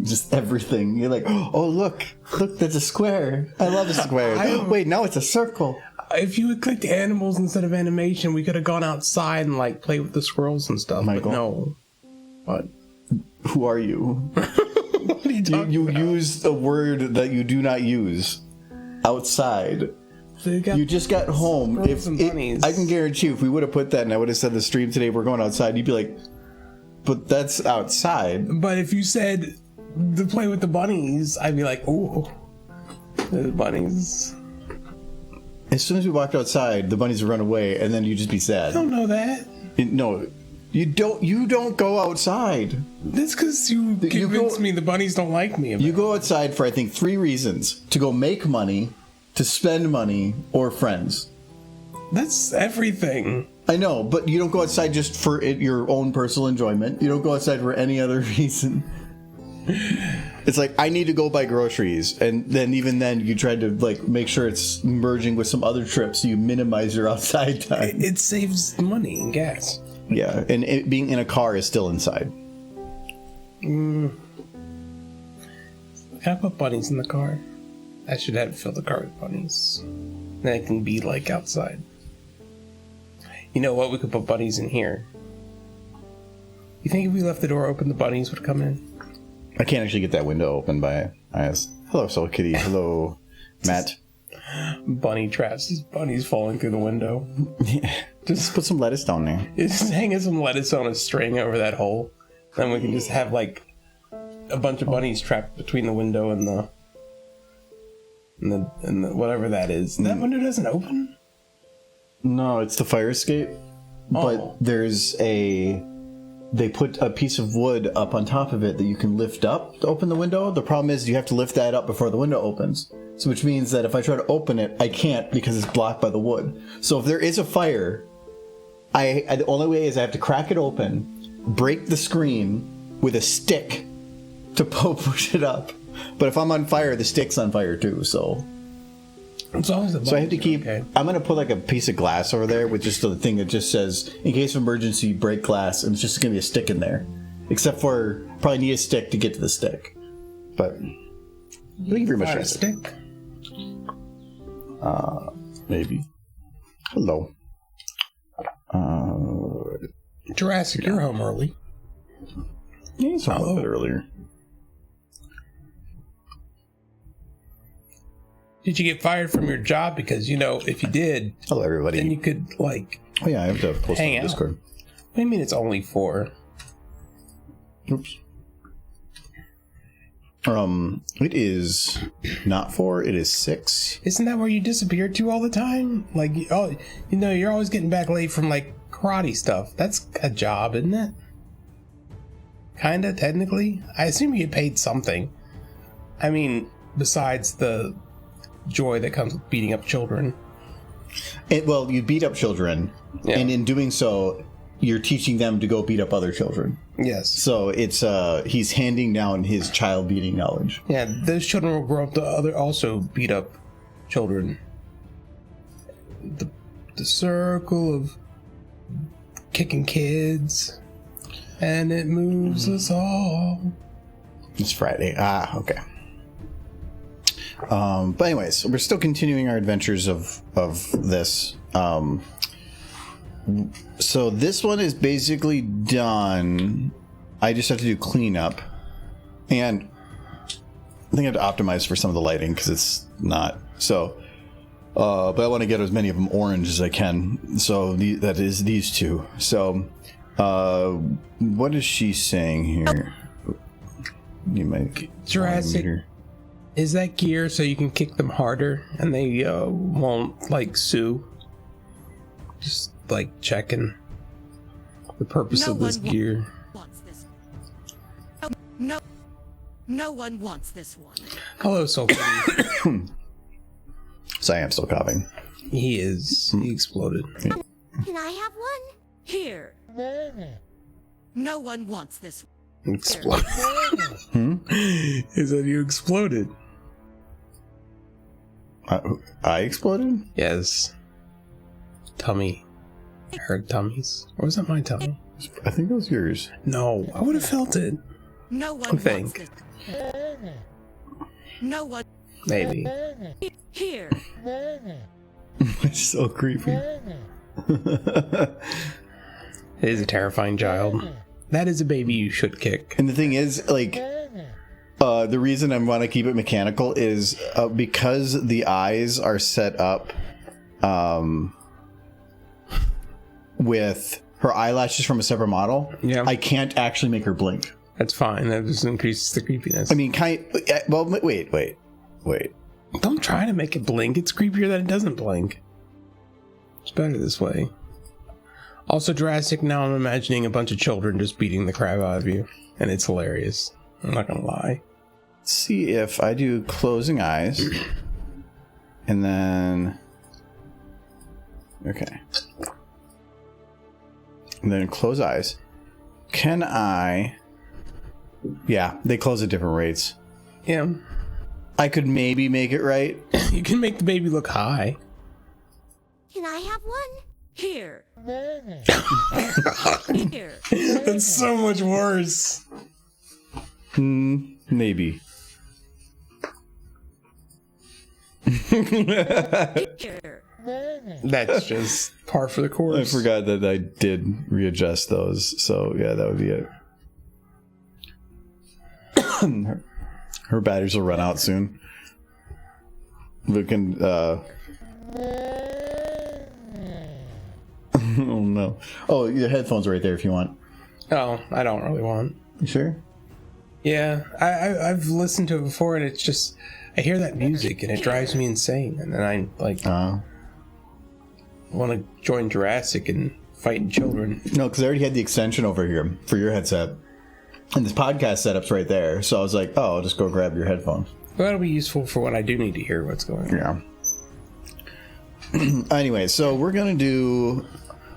just everything. You're like, oh, look, that's a square. I love a square. Wait, now it's a circle. If you had clicked animals instead of animation, we could have gone outside and like played with the squirrels and stuff. Michael. But no. What? Who are you? What are you talking You about? used a word that you do not use. Outside. You just got home. I can guarantee you, if we would have put that and I would have said the stream today, we're going outside, you'd be like, but that's outside. But if you said to play with the bunnies, I'd be like, ooh, the bunnies. As soon as we walked outside, the bunnies would run away, and then you'd just be sad. I don't know that. No, you don't. You don't go outside. That's because you convinced me the bunnies don't like me. You go outside for, I think, 3 reasons: to go make money, to spend money, or friends. That's everything. I know, but you don't go outside just for your own personal enjoyment. You don't go outside for any other reason. It's like, I need to go buy groceries, and then even then you try to like make sure it's merging with some other trips so you minimize your outside time. It saves money and gas. Yeah, and being in a car is still inside. Can I put bunnies in the car? I should have to fill the car with bunnies. Then it can be like outside. You know what? We could put bunnies in here. You think if we left the door open, the bunnies would come in? I can't actually get that window open by eyes. Hello, Soul Kitty. Hello, Matt. Bunny traps. Bunnies falling through the window. Just put some lettuce down there. Just hanging some lettuce on a string over that hole. Then we can just have like a bunch of bunnies trapped between the window and the whatever that is. That window doesn't open? No, it's the fire escape. But there's they put a piece of wood up on top of it that you can lift up to open the window. The problem is you have to lift that up before the window opens. So which means that if I try to open it, I can't because it's blocked by the wood. So if there is a fire, the only way is I have to crack it open, break the screen with a stick to push it up. But if I'm on fire, the stick's on fire too, so... So I have to keep... Okay. I'm going to put like a piece of glass over there with just a thing that just says, in case of emergency, break glass, and it's just going to be a stick in there. Except for, probably need a stick to get to the stick. But, thank you very much for a stick. Maybe. Hello. Jurassic, you're home early. Yeah, it's a little bit earlier. Did you get fired from your job? Because, you know, if you did... Hello, everybody. Then you could, like... Oh, yeah, I have to post on Discord. What do you mean it's only 4? Oops. It is not 4, it is 6. Isn't that where you disappear to all the time? Like, oh, you know, you're always getting back late from, like, karate stuff. That's a job, isn't it? Kinda, technically. I assume you get paid something. I mean, besides the... joy that comes with beating up children. Well, you beat up children, and in doing so, you're teaching them to go beat up other children. Yes. So it's he's handing down his child beating knowledge. Yeah, those children will grow up to also beat up children. The circle of kicking kids, and it moves us all. It's Friday. Ah, okay. But anyways, we're still continuing our adventures of this. So this one is basically done. I just have to do cleanup. And I think I have to optimize for some of the lighting because it's not. So, but I want to get as many of them orange as I can. So that is these two. So, what is she saying here? You might Jurassic. Is that gear so you can kick them harder and they won't, like, sue? Just, like, checking the purpose of this gear. No one wants this one. Hello, Sophie. So I am still coughing. He is. He exploded. Can I have one? Here. No one wants this one. Exploded. Is that you exploded? I exploded? Yes. Tummy. I heard tummies. Or was that my tummy? I think it was yours. No, I would have felt it. No one think. wants this. No one. Maybe. Here. It's so creepy. It is a terrifying child. That is a baby you should kick. And the thing is, like, the reason I want to keep it mechanical is because the eyes are set up with her eyelashes from a separate model. Yeah. I can't actually make her blink. That's fine. That just increases the creepiness. I mean, well, wait. Don't try to make it blink. It's creepier that it doesn't blink. It's better this way. Also, Jurassic, now I'm imagining a bunch of children just beating the crap out of you. And it's hilarious. I'm not gonna lie. Let's see if I do closing eyes. And then... Okay. And then close eyes. Can I... Yeah, they close at different rates. Yeah. I could maybe make it right. You can make the baby look high. Can I have one? Here. Here. That's so much worse. Maybe. Here. That's just par for the I course. forgot that I did readjust those. So, yeah, that would be it. Her batteries will run out soon. We can, oh no. Oh, your headphones are right there if you want. Oh, I don't really want. You sure? Yeah, I've listened to it before, and it's just I hear that music and it drives me insane, and then I like want to join Jurassic and fighting children. No, because I already had the extension over here for your headset, and this podcast setup's right there. So I was like, oh, I'll just go grab your headphones. Well, that'll be useful for when I do need to hear what's going on. Yeah. Anyway, so we're gonna do.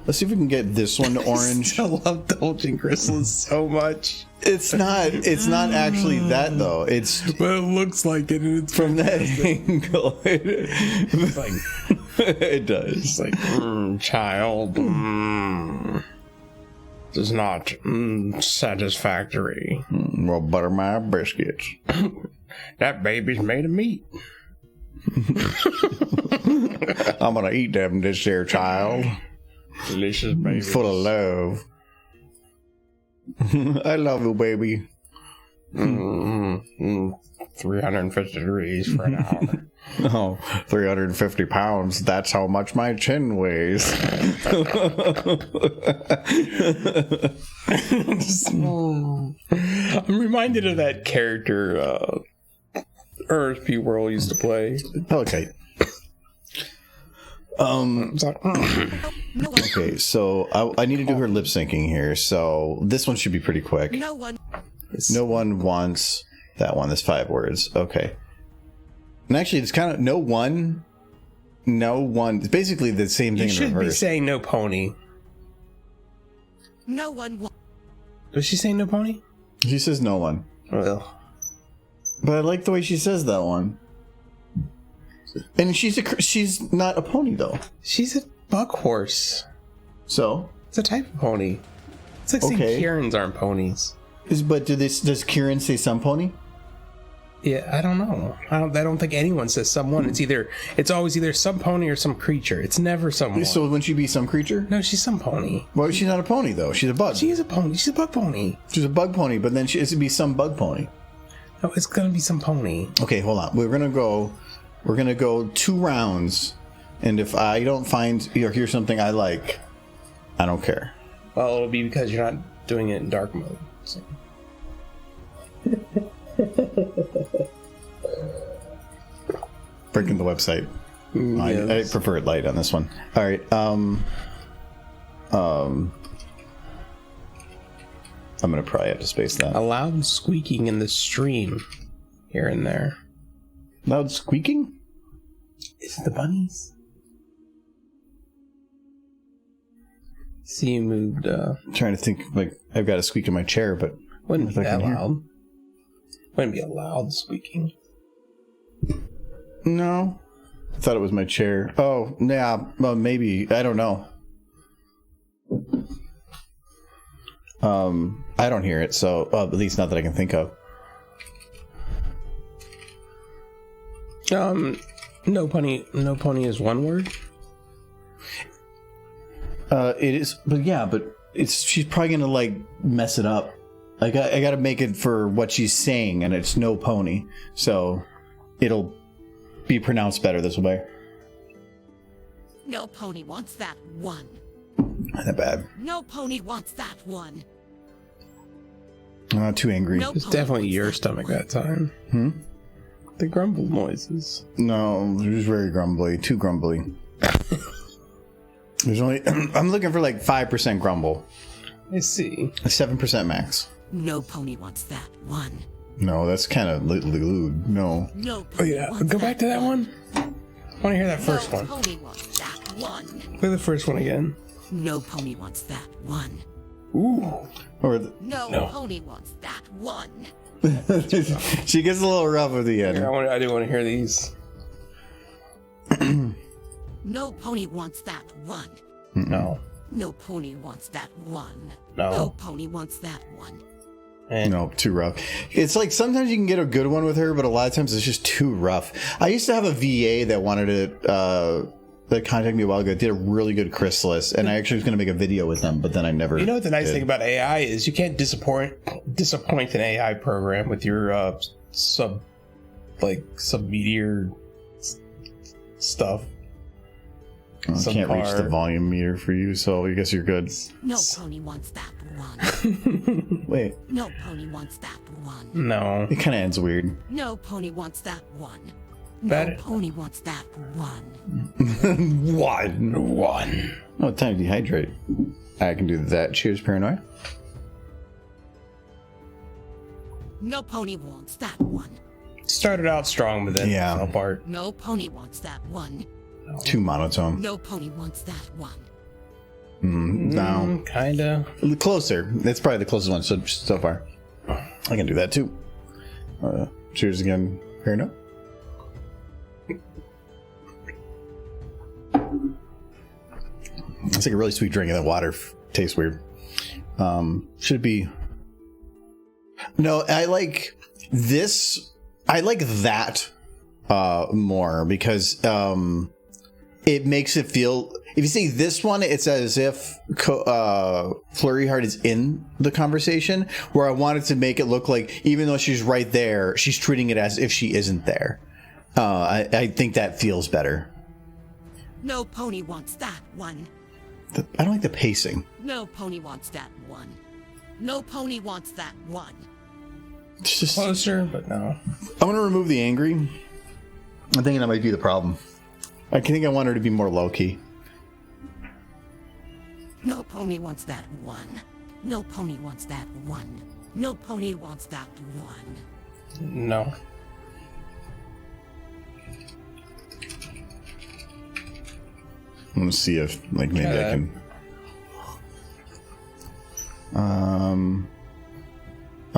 Let's see if we can get this one to orange. I love Dolphin Chrysalis so much. It's not actually that though. It's But it looks like it. And it's from that angle. It's like It does. it's like child does not satisfactory. Well, butter my biscuits. That baby's made of meat. I'm gonna eat them this here, child. Delicious baby. Full of love. I love you, baby. 350 degrees for an hour. Oh, 350 pounds. That's how much my chin weighs. I'm reminded of that character Earth P. World used to play. Okay. It's like, Okay, so I need to do her lip syncing here. So this one should be pretty quick. No one. No one wants that one. That's 5 words. Okay. And actually, it's kind of no one. It's basically the same thing you in should be reverse. saying no pony. No one. Does she say no pony? She says no one. Well, But I like the way she says that one. And she's not a pony though. she's a buck horse. So, It's a type of pony. It's like saying Okay. Kierans aren't ponies. does Kieran say some pony? Yeah, I don't know. I don't think anyone says someone. It's always either some pony or some creature. It's never someone. So wouldn't she be some creature? No, she's some pony. Well, she's not a pony though. She's a bug. She is a pony. She's a bug pony. She's a bug pony, but then it would be some bug pony. No, it's gonna be some pony. Okay, hold on. We're gonna go 2 rounds, and if I don't find or hear something I like, I don't care. Well, it'll be because you're not doing it in dark mode. So. Breaking the website. I prefer it light on this one. All right. I'm gonna probably have to space that. A loud squeaking in the stream here and there. Loud squeaking? Is it the bunnies? See, you moved. I'm trying to think. Like I've got a squeak in my chair, but Wouldn't be I that can hear. loud. Wouldn't be a loud squeaking. no. I thought it was my chair. Oh, yeah. Well, maybe. I don't know. I don't hear it, so at least not that I can think of. No pony is one word. It is, but she's probably gonna like mess it up. I gotta make it for what she's saying, and it's no pony, so it'll be pronounced better this way. No pony wants that one. Not that bad. No pony wants that one. Too angry. No It's pony definitely wants your that stomach one. that time. The grumble noises. No, it was very grumbly. Too grumbly. There's only I'm looking for like 5% grumble. I see. 7% max. No pony wants that one. No, that's kind of lewd. No. No Oh pony yeah, wants go back to that one. I want to hear that first no one. Pony wants that one. Play the first one again. No pony wants that one. Ooh. Or No pony wants that one. she gets a little rough at the end. I do want to hear these. No pony wants that one. No. No pony wants that one. No. No pony wants that one. No, too rough. It's like sometimes you can get a good one with her, but a lot of times it's just too rough. I used to have a VA that wanted to that contacted me a while ago. Did a really good chrysalis, and I actually was going to make a video with them, but then I never. You know what the nice did. thing about AI is? You can't disappoint an AI program with your sub meteor stuff. I can't reach the volume meter for you, so I guess you're good. No pony wants that one. Wait, No pony wants that one. No. it kind of ends weird. No pony wants that one. No Better. pony wants that one. One. Oh, time to dehydrate. I can do that. Cheers, paranoid. No pony wants that one. Started out strong, but then Yeah. fell apart. No pony wants that one. Too monotone. No pony wants that one. No, Kinda. closer. That's probably the closest one so far. I can do that too. Cheers again, paranoid. It's like a really sweet drink, and that water tastes weird. Should be. No, I like this. I like that more because it makes it feel. If you see this one, it's as if Flurry Heart is in the conversation. Where I wanted to make it look like, even though she's right there, she's treating it as if she isn't there. I think that feels better. No pony wants that one. I don't like the pacing. No pony wants that one. No pony wants that one. It's just, Closer, but no. I want to remove the angry. I'm thinking that might be the problem. I think I want her to be more low-key. No pony wants that one. No pony wants that one. No pony wants that one. No. I'm gonna see if, like, maybe I can.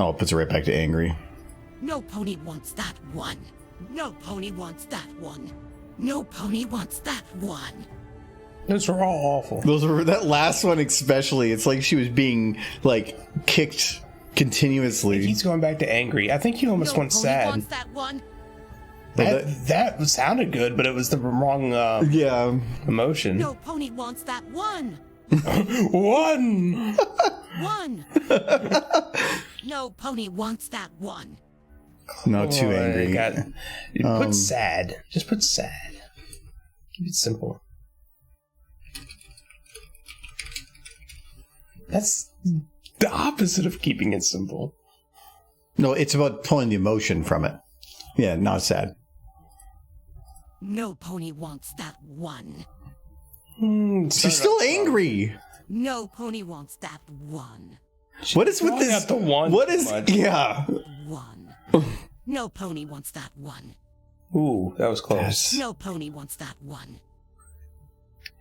Oh, it puts it right back to angry. No pony wants that one. No pony wants that one. No pony wants that one. Those were all awful. Those were that last one especially. It's like she was being like kicked continuously. He's going back to angry. I think he almost No went pony sad. wants that one. That sounded good, but it was the wrong Yeah. emotion. No pony wants that one. One. One. No pony wants that one. No, too angry. Put sad. Just put sad. Keep it simple. That's the opposite of keeping it simple. No, it's about pulling the emotion from it. Yeah, not sad. No pony wants that one. She's still angry. No pony wants that one. What is with throwing this? out the one What too is? much. Yeah. One. No pony wants that one. Ooh, that was close. No pony wants that one.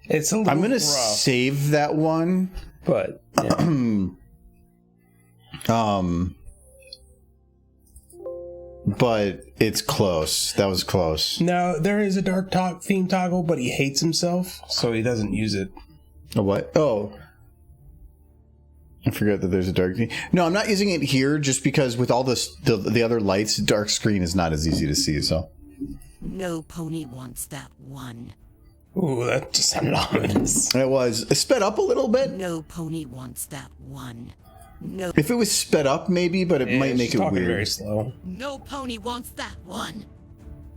It's a little I'm gonna rough, save that one. but yeah. But it's close. That was close. Now there is a dark theme toggle, but he hates himself, so he doesn't use it. A what? Oh. I forget that there's a dark screen. No, I'm not using it here just because with all this, the other lights, dark screen is not as easy to see, so. No pony wants that one. Ooh, that just sounded ominous. It was. It sped up a little bit. No pony wants that one. No. If it was sped up, maybe, but it might make she's it talking weird. very slow. No pony wants that one.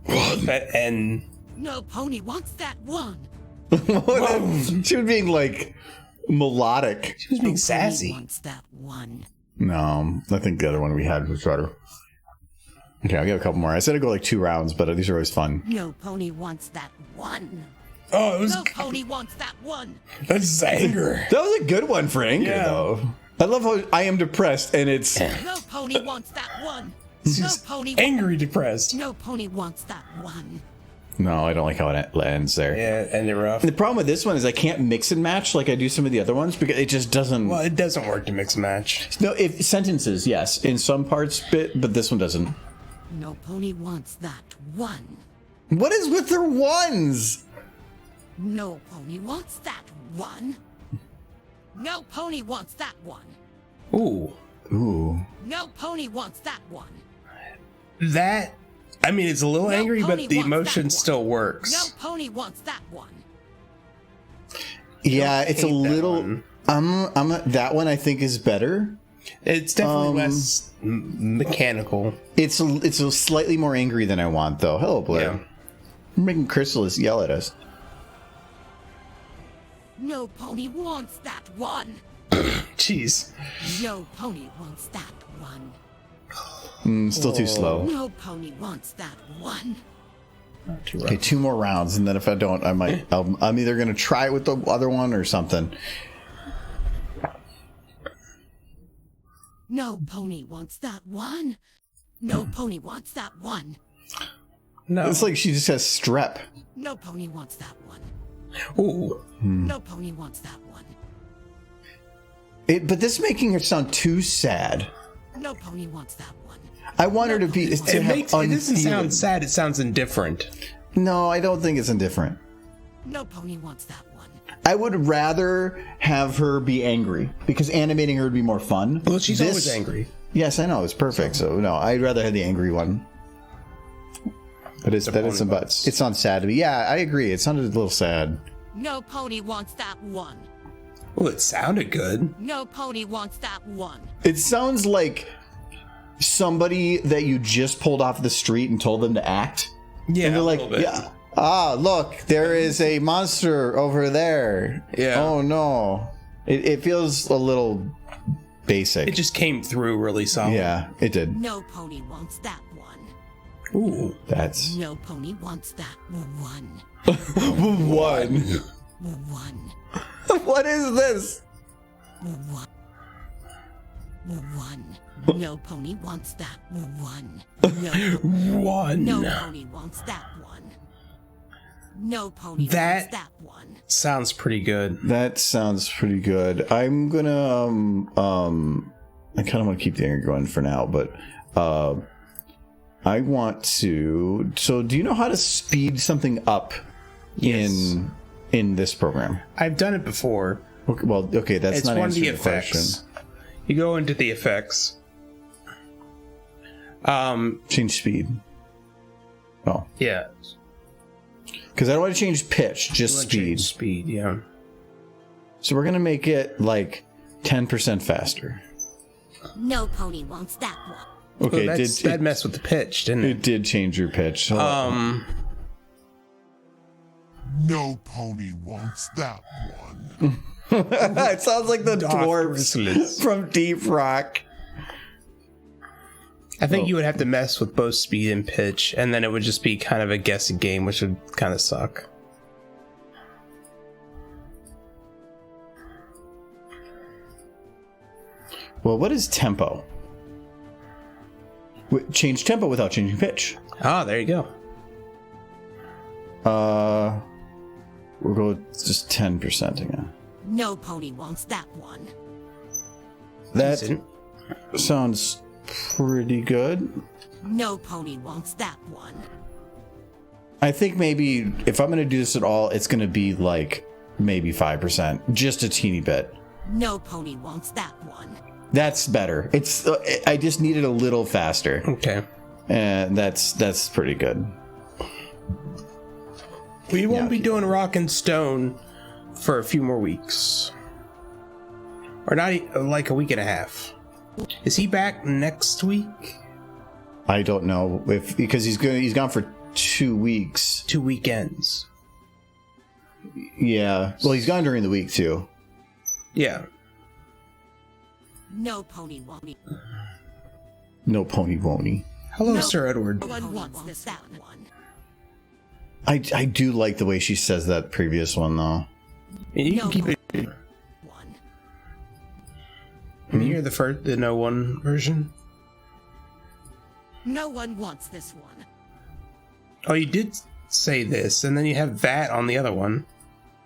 And No pony wants that one. She was being, like, melodic. she was being Pony sassy. wants that one. No, I think the other one we had was better. Okay, I'll give a couple more. I said I'd go like 2 rounds, but these are always fun. No pony wants that one. Oh, it was. No pony wants that one. That's anger. That was a good one for anger, Yeah. though. I love how I am depressed, and it's... No pony wants that one. No She's pony. angry, depressed. No pony wants that one. No, I don't like how it ends there. Yeah, and they're rough. The problem with this one is I can't mix and match like I do some of the other ones because it just doesn't... Well, it doesn't work to mix and match. No, if sentences, yes, in some parts, but this one doesn't. No pony wants that one. What is with their ones? No pony wants that one. No pony wants that one. Ooh, Ooh. No pony wants that one. that. I mean, it's a little No angry, pony but the wants emotion that one. still works. No pony wants that one. Yeah, it's a hate that little... one. That one I think is better. It's definitely less mechanical. It's a slightly more angry than I want, though. Hello, Blair. Yeah. We're making Chrysalis yell at us. No pony wants that one. Jeez. No pony wants that one. Still too slow. No pony wants that one. Not too rough. Okay, 2 more rounds, and then if I don't, I might. I'm either gonna try it with the other one or something. No pony wants that one. No pony wants that one. No. It's like she just has strep. No pony wants that one. Ooh. No pony wants that one. But this making her sound too sad. No pony wants that one. I want her to be. To It have makes. It doesn't unfeeling. sound sad. It sounds indifferent. No, I don't think it's indifferent. No pony wants that one. I would rather have her be angry because animating her would be more fun. Well, she's This- always angry. Yes, I know it's perfect. So no, I'd rather have the angry one. But it's that is some pony butts. It's on sad to me. Yeah, I agree. It sounded a little sad. No pony wants that one. Well, it sounded good. No pony wants that one. It sounds like somebody that you just pulled off the street and told them to act. Yeah, And they're a like, little bit. yeah. Ah, look, there is a monster over there. Yeah. Oh no. It feels a little basic. It just came through really solid. Yeah, it did. No pony wants that one. Ooh. That's No pony wants that one. one. One. What is this? One. One. No pony wants that one. One. No pony wants that one. No pony That- wants that one. Sounds pretty good. That sounds pretty good. I'm gonna I kind of want to keep the anger going for now, but I want to. So, do you know how to speed something up in this program? I've done it before. Okay, well, okay, that's It's not one of the answering the question. effects. You go into the effects. Change speed. Oh, Yeah. because I don't want to change pitch, just You wanna speed. change Speed, yeah. So we're gonna make it like 10% faster. No pony wants that one. Okay, Well, that messed with the pitch, didn't it it? did change your pitch. Hold on. No pony wants that one. It sounds like the dwarves Chrysalis. from Deep Rock. I think you would have to mess with both speed and pitch, and then it would just be kind of a guessing game, which would kind of suck. Well, what is tempo? Change tempo without changing pitch. Ah, there you go. We'll go with just 10% again. No pony wants that one. That Decent. sounds pretty good. No pony wants that one. I think maybe if I'm going to do this at all, it's going to be like maybe 5%, just a teeny bit. No pony wants that one. That's better. It's I just need it a little faster. Okay. And that's pretty good. We won't be doing Rock and Stone for a few more weeks. Or not like a week and a half. Is he back next week? I don't know because he's gone for 2 weeks. 2 weekends. Yeah. Well, he's gone during the week too. Yeah. No pony wants me. No pony won't. Hello, No. Sir Edward. No one wants this that one. I do like the way she says that previous one though. You No can keep it. one. Can you hear the no one version? No one wants this one. Oh, you did say this, and then you have that on the other one.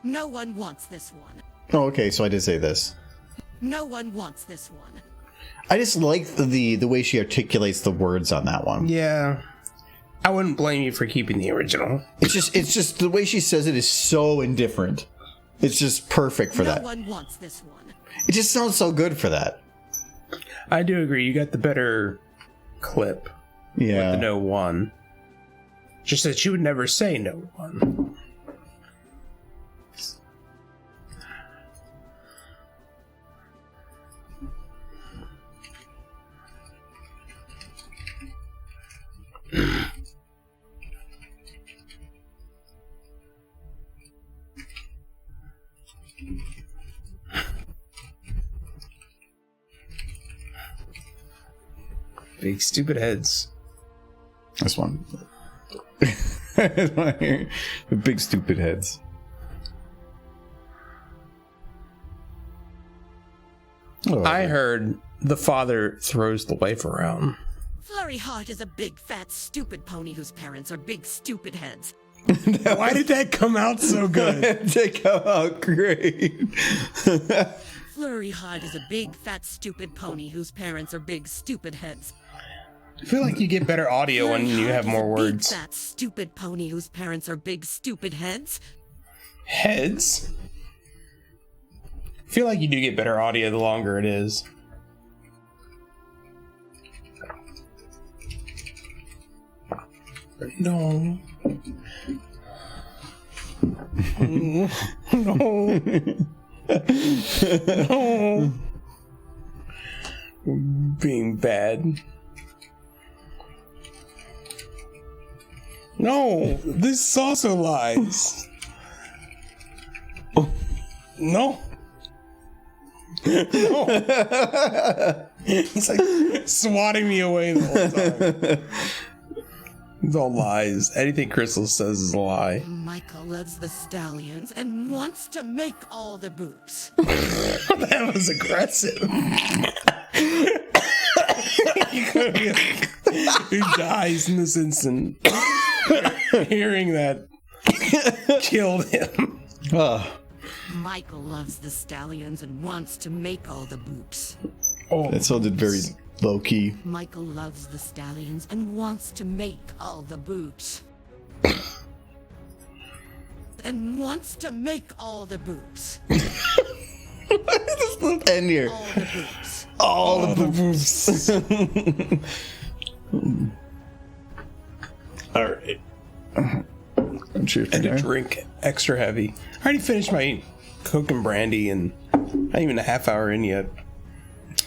No one wants this one. Oh, okay, so I did say this. No one wants this one. I just like the way she articulates the words on that one. Yeah. I wouldn't blame you for keeping the original. It's just the way she says it is so indifferent. It's just perfect for that. No one wants this one. It just sounds so good for that. I do agree. You got the better clip. With Yeah. the no one. Just that she would never say no one. Big stupid heads. This one. The big stupid heads. Oh, I heard the father throws the wife around. Flurry Heart is a big, fat, stupid pony whose parents are big, stupid heads. Why did that come out so good? they come out great. Flurry Heart is a big, fat, stupid pony whose parents are big, stupid heads. I feel like you get better audio when Flurry you Heart have is more a words. Big, fat, stupid pony whose parents are big, stupid heads. Heads? I feel like you do get better audio the longer it is. No. No. No. Being bad. No, this is also lies. No. No. He's like swatting me away the whole time. It's all lies. Anything Crystal says is a lie. Michael loves the stallions and wants to make all the boots. That was aggressive. Who dies in this instant? Hearing that killed him. Michael loves the stallions and wants to make all the boots. Oh, That sounded very low key. Michael loves the stallions and wants to make all the boots. And wants to make all the boots. End here. All the boots. All the boobs. All right. Cheers. and to drink extra heavy. I already finished my Coke and brandy, and not even a half hour in yet.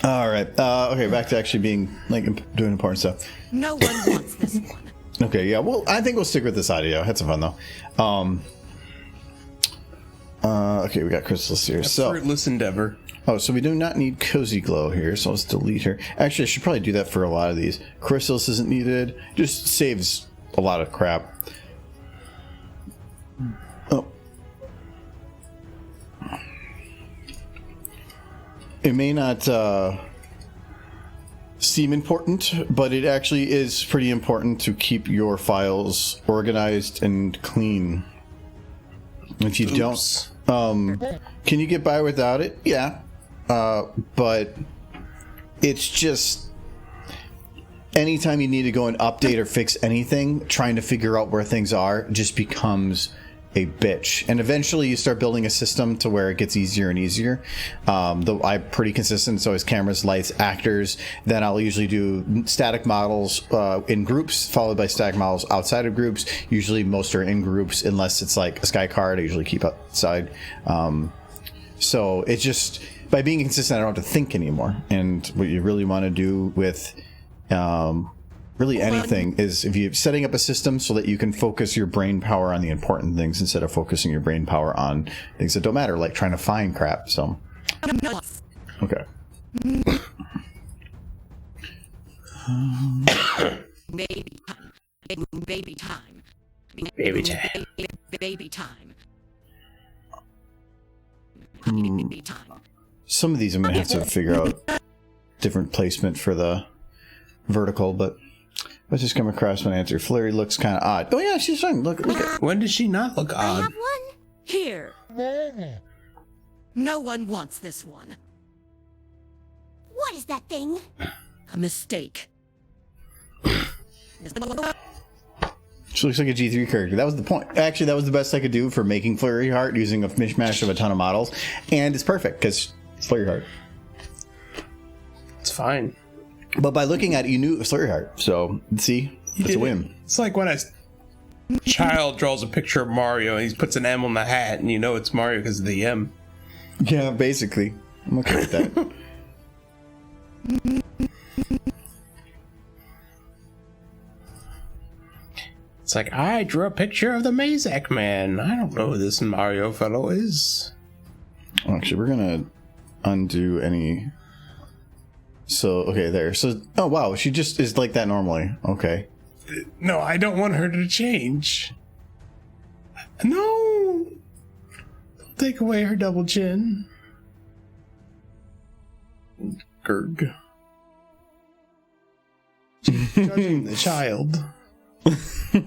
All right. Okay, back to actually being like doing important stuff. No one wants this one. Okay, yeah. Well, I think we'll stick with this audio. Had some fun though. Okay, we got crystals here. So, Fruitless endeavor. so we do not need cozy glow here. So let's delete her. Actually, I should probably do that for a lot of these. Crystals isn't needed. Just saves a lot of crap. Oh. It may not seem important, but it actually is pretty important to keep your files organized and clean. If you don't, can you get by without it? Yeah, but it's just anytime you need to go and update or fix anything, trying to figure out where things are just becomes a bitch. And eventually you start building a system to where it gets easier and easier. Though I'm pretty consistent. It's always cameras, lights, actors. Then I'll usually do static models in groups, followed by static models outside of groups. Usually most are in groups, unless it's like a sky card. I usually keep outside. So it's just, by being consistent, I don't have to think anymore. And what you really want to do with really anything is, if you're setting up a system so that you can focus your brain power on the important things instead of focusing your brain power on things that don't matter, like trying to find crap. So, okay. Baby time. Baby time. Baby time. Baby time. Baby time. Some of these I'm going to have to figure out different placement for the vertical, but let's just come across my answer. Flurry looks kind of odd. Oh yeah, she's fine. Look at. When does she not look I odd? have one. Here. No one wants this one. What is that thing? A mistake. She looks like a G3 character. That was the point. Actually, that was the best I could do for making Flurry Heart using a mishmash of a ton of models, and it's perfect because it's Flurry Heart. It's fine. But by looking at it, you knew it was Flurry Heart. So see, it's a win. It's like when a child draws a picture of Mario and he puts an M on the hat, and you know it's Mario because of the M. Yeah, basically. I'm okay with that. It's like, I drew a picture of the Mazak Man. I don't know who this Mario fellow is. Actually, we're gonna undo any. So okay, there. So oh wow, she just is like that normally. Okay. No, I don't want her to change. No! Don't take away her double chin. Gerg. She's judging the child. Yes.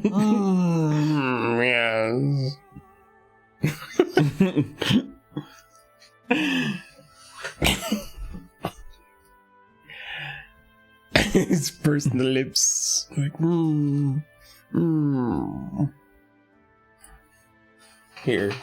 He's pursing the lips. Like, Here.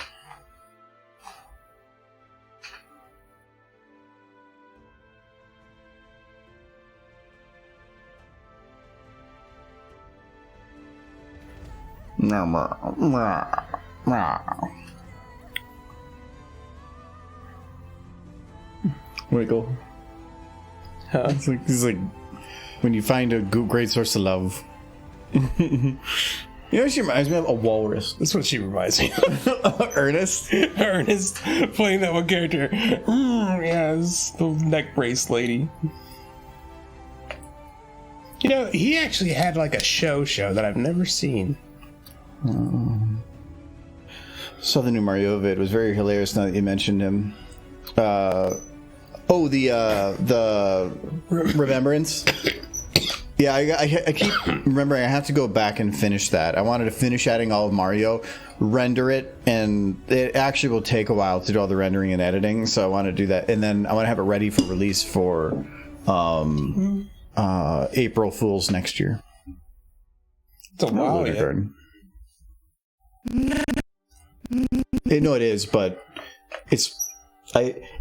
Wiggle. Huh? It's like when you find a great source of love. You know, she reminds me of a walrus. That's what she reminds me of. Ernest. Ernest playing that one character. Yes, the neck brace lady. You know, he actually had like a show that I've never seen. Saw the new Mario vid. It was very hilarious now that you mentioned him. The Remembrance. Yeah, I keep remembering I have to go back and finish that. I wanted to finish adding all of Mario, render it, and it actually will take a while to do all the rendering and editing, so I want to do that. And then I want to have it ready for release for April Fool's next year. It's a while yet. No, it is, but it's...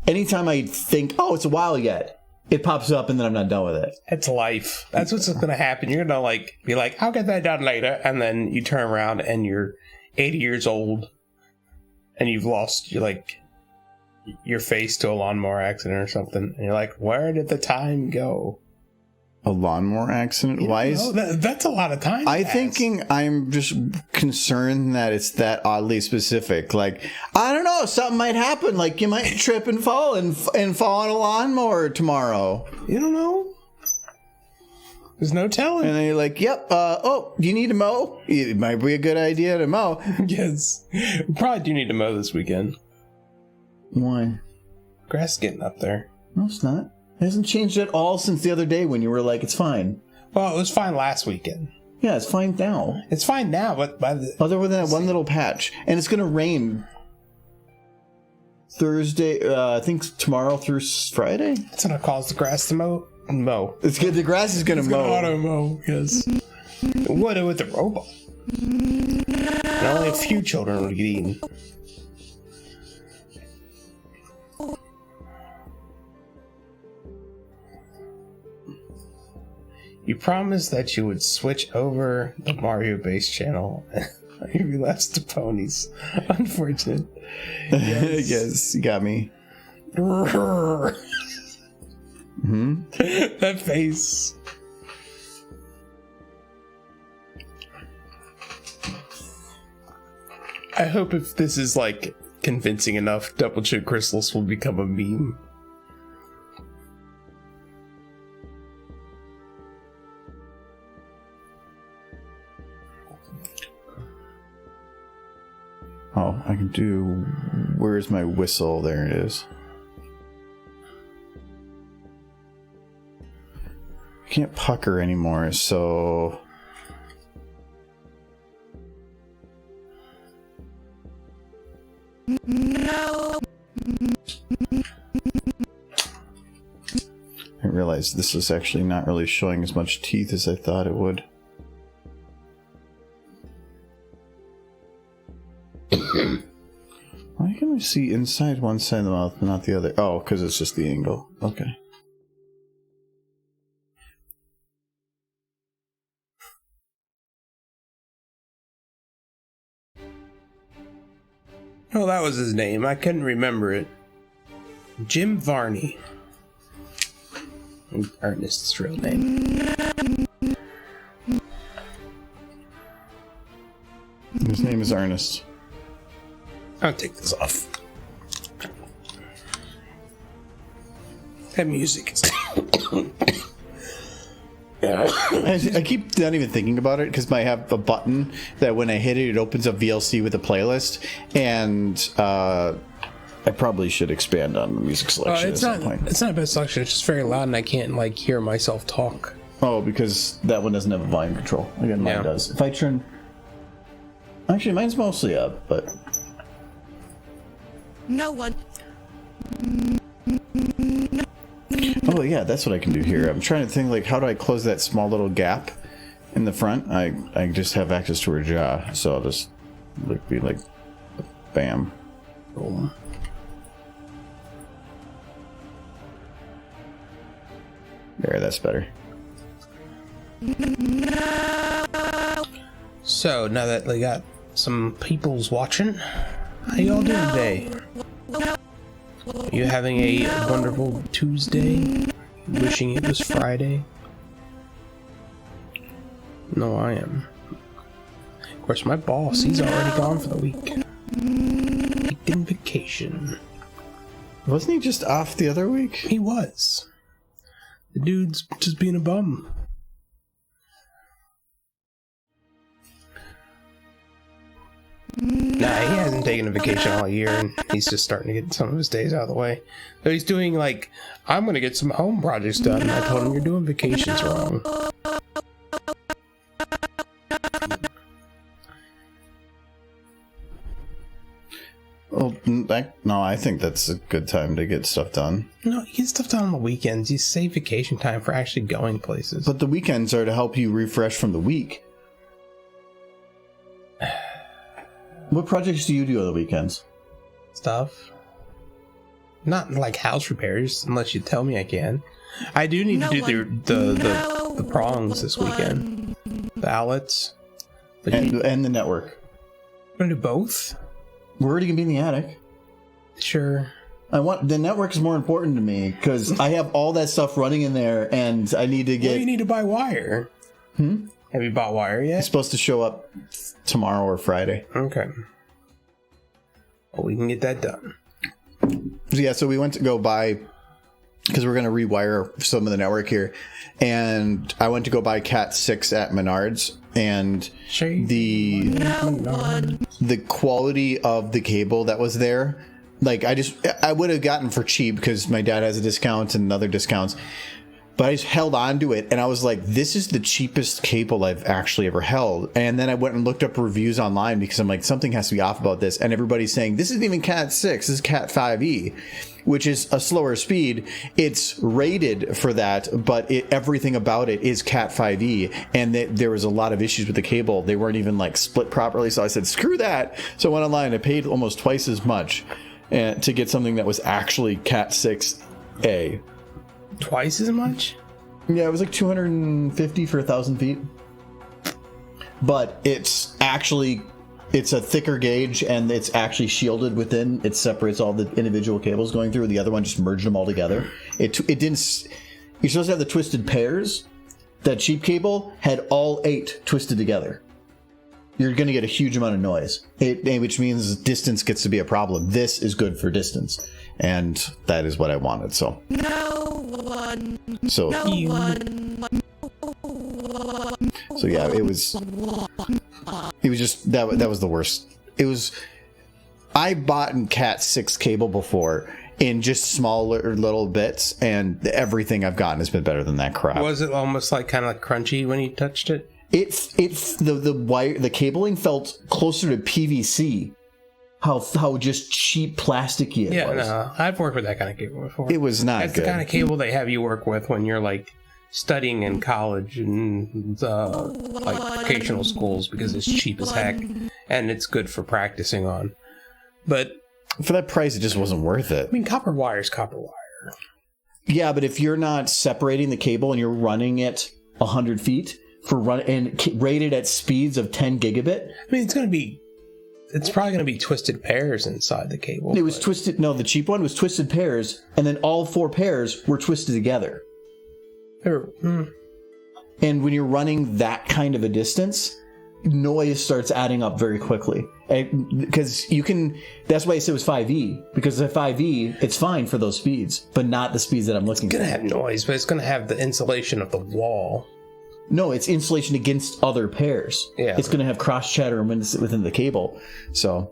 anytime I think, oh, it's a while yet, it pops up and then I'm not done with it. It's life. That's what's going to happen. You're going to be like, I'll get that done later. And then you turn around and you're 80 years old and you've lost your face to a lawnmower accident or something. And you're like, where did the time go? A lawnmower accident? Why is that's a lot of time. I'm just concerned that it's that oddly specific. Like, I don't know, something might happen. Like, you might trip and fall and fall on a lawnmower tomorrow. You don't know. There's no telling. And then you're like, yep, do you need to mow? It might be a good idea to mow. Yes. We probably do need to mow this weekend. Why? Grass is getting up there. No, it's not. It hasn't changed at all since the other day when you were like, it's fine. Well, it was fine last weekend. Yeah, it's fine now. It's fine now, but by the... Other than that one little patch. And it's going to rain Thursday, I think tomorrow through Friday? It's going to cause the grass to mow. It's good. The grass is going to mow. Auto mow, yes. What with the robot? And only a few children would get eaten. You promised that you would switch over the Mario base channel. You relapsed to ponies. Unfortunate. Yes, yes, you got me. That face. I hope if this is like convincing enough, double chip crystals will become a meme. Oh, I can do... Where's my whistle? There it is. I can't pucker anymore, so... No. I realized this is actually not really showing as much teeth as I thought it would. Why can I see inside one side of the mouth but not the other? Oh, because it's just the angle. Okay. Oh, that was his name. I couldn't remember it. Jim Varney. Ernest's real name. His name is Ernest. I'll take this off. That music is... I keep not even thinking about it because I have a button that when I hit it, it opens up VLC with a playlist, and I probably should expand on the music selection at some point. It's not a bad selection. It's just very loud, and I can't like hear myself talk. Oh, because that one doesn't have a volume control. Again, mine does. If I turn, actually, mine's mostly up, but No one. oh yeah, that's what I can do here. I'm trying to think like how do I close that small little gap in the front? I just have access to her jaw, so I'll just be like, bam. Boom. There, that's better. So now that they got some people's watching, how y'all doing today? Are you having a wonderful Tuesday? Wishing it was Friday? No, I am. Of course, my boss, he's already gone for the week. Taking vacation. Wasn't he just off the other week? He was. The dude's just being a bum. Nah, he hasn't taken a vacation all year, and he's just starting to get some of his days out of the way. So he's doing like, I'm gonna get some home projects done. And I told him, you're doing vacations wrong. Well, no, I think that's a good time to get stuff done. No, you get stuff done on the weekends. You save vacation time for actually going places. But the weekends are to help you refresh from the week. What projects do you do on the weekends? Stuff. Not like house repairs, unless you tell me I can. I do need to do the prongs this weekend. The outlets. And the network. I'm gonna do both? We're already gonna be in the attic. Sure. The network is more important to me because I have all that stuff running in there, and I need to get. Well, you need to buy wire. Have you bought wire yet? It's supposed to show up tomorrow or Friday. Okay. Well, we can get that done. Yeah, so we went to go buy because we're gonna rewire some of the network here, and I went to go buy Cat 6 at Menards, and the quality of the cable that was there, like I would have gotten for cheap because my dad has a discount and other discounts, but I just held on to it, and I was like, this is the cheapest cable I've actually ever held. And then I went and looked up reviews online because I'm like, something has to be off about this, and everybody's saying this isn't even Cat 6, this is Cat 5e. which is a slower speed. It's rated for that, but everything about it is Cat 5e, and there was a lot of issues with the cable. They weren't even like split properly, so I said, screw that. So I went online. I paid almost twice as much to get something that was actually Cat 6a. Twice as much? Yeah, it was like $250 for 1,000 feet. But it's a thicker gauge, and it's actually shielded within. It separates all the individual cables going through. The other one just merged them all together. It didn't. You're supposed to have the twisted pairs. That cheap cable had all 8 twisted together. You're going to get a huge amount of noise, which means distance gets to be a problem. This is good for distance, and that is what I wanted. So yeah, it was just that was the worst. I bought in Cat 6 cable before in just smaller little bits, and everything I've gotten has been better than that crap. Was it almost like kind of like crunchy when you touched it? The wire, the cabling felt closer to PVC. How just cheap plasticky it was. Yeah, no, I've worked with that kind of cable before. It was not That's good. the kind of cable they have you work with when you're like studying in college and like vocational schools, because it's cheap as heck and it's good for practicing on. But for that price, it just wasn't worth it. I mean, copper wire is copper wire. Yeah, but if you're not separating the cable and you're running it 100 feet and rated at speeds of 10 gigabit, I mean, it's probably going to be twisted pairs inside the cable. It was twisted. No, the cheap one was twisted pairs, and then all 4 pairs were twisted together. And when you're running that kind of a distance, noise starts adding up very quickly. Because that's why I said it was 5e, because at 5e, it's fine for those speeds, but not the speeds that I'm looking for. It's going to have noise, but it's going to have the insulation of the wall. No, it's insulation against other pairs. Yeah. It's going to have cross chatter within the cable. So,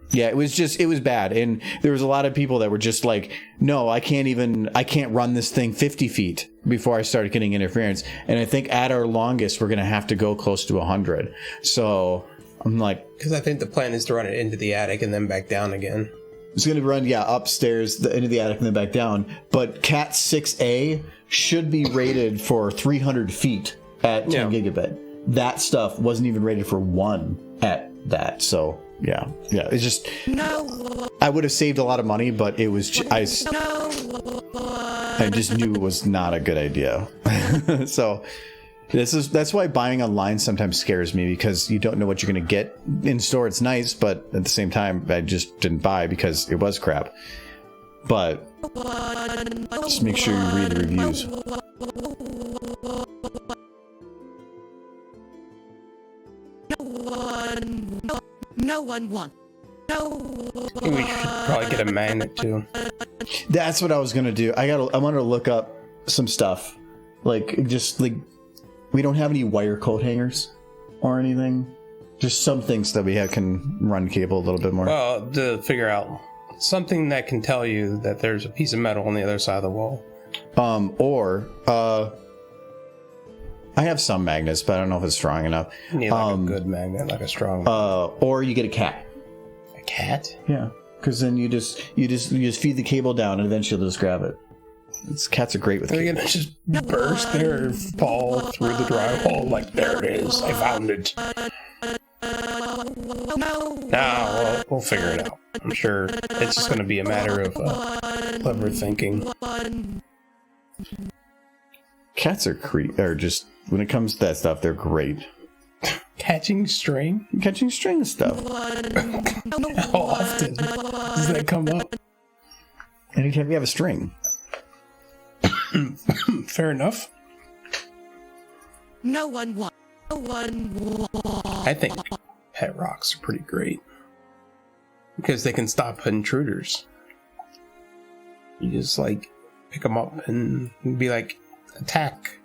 yeah, it was bad. And there was a lot of people that were just like, no, I can't run this thing 50 feet before I started getting interference. And I think at our longest, we're going to have to go close to 100. So I'm like, because I think the plan is to run it into the attic and then back down again. It's going to run, upstairs into the attic and then back down. But Cat 6A should be rated for 300 feet. At 10 gigabit. That stuff wasn't even rated for 1 at that. So, yeah. It's just... No. I would have saved a lot of money, but it was... I just knew it was not a good idea. So, that's why buying online sometimes scares me, because you don't know what you're going to get. In store, it's nice, but at the same time, I just didn't buy because it was crap. But just make sure you read the reviews. No one wants. No. We should probably get a magnet too. That's what I was gonna do. I wanted to look up some stuff, we don't have any wire coat hangers or anything. Just some things that we can run cable a little bit more. Well, to figure out something that can tell you that there's a piece of metal on the other side of the wall. I have some magnets, but I don't know if it's strong enough. You need a good magnet, like a strong. Or you get a cat. A cat? Yeah, because then you just feed the cable down, and eventually they'll just grab it. Cats are great with cable. They're gonna just burst there and fall through the drywall. Like, there it is. I found it. No, we'll figure it out. I'm sure it's just gonna be a matter of clever thinking. Cats are just, when it comes to that stuff, they're great. Catching string stuff. How often does that come up? Anytime you have a string. Fair enough. No one wants. I think pet rocks are pretty great because they can stop intruders. You just pick them up and be like, attack,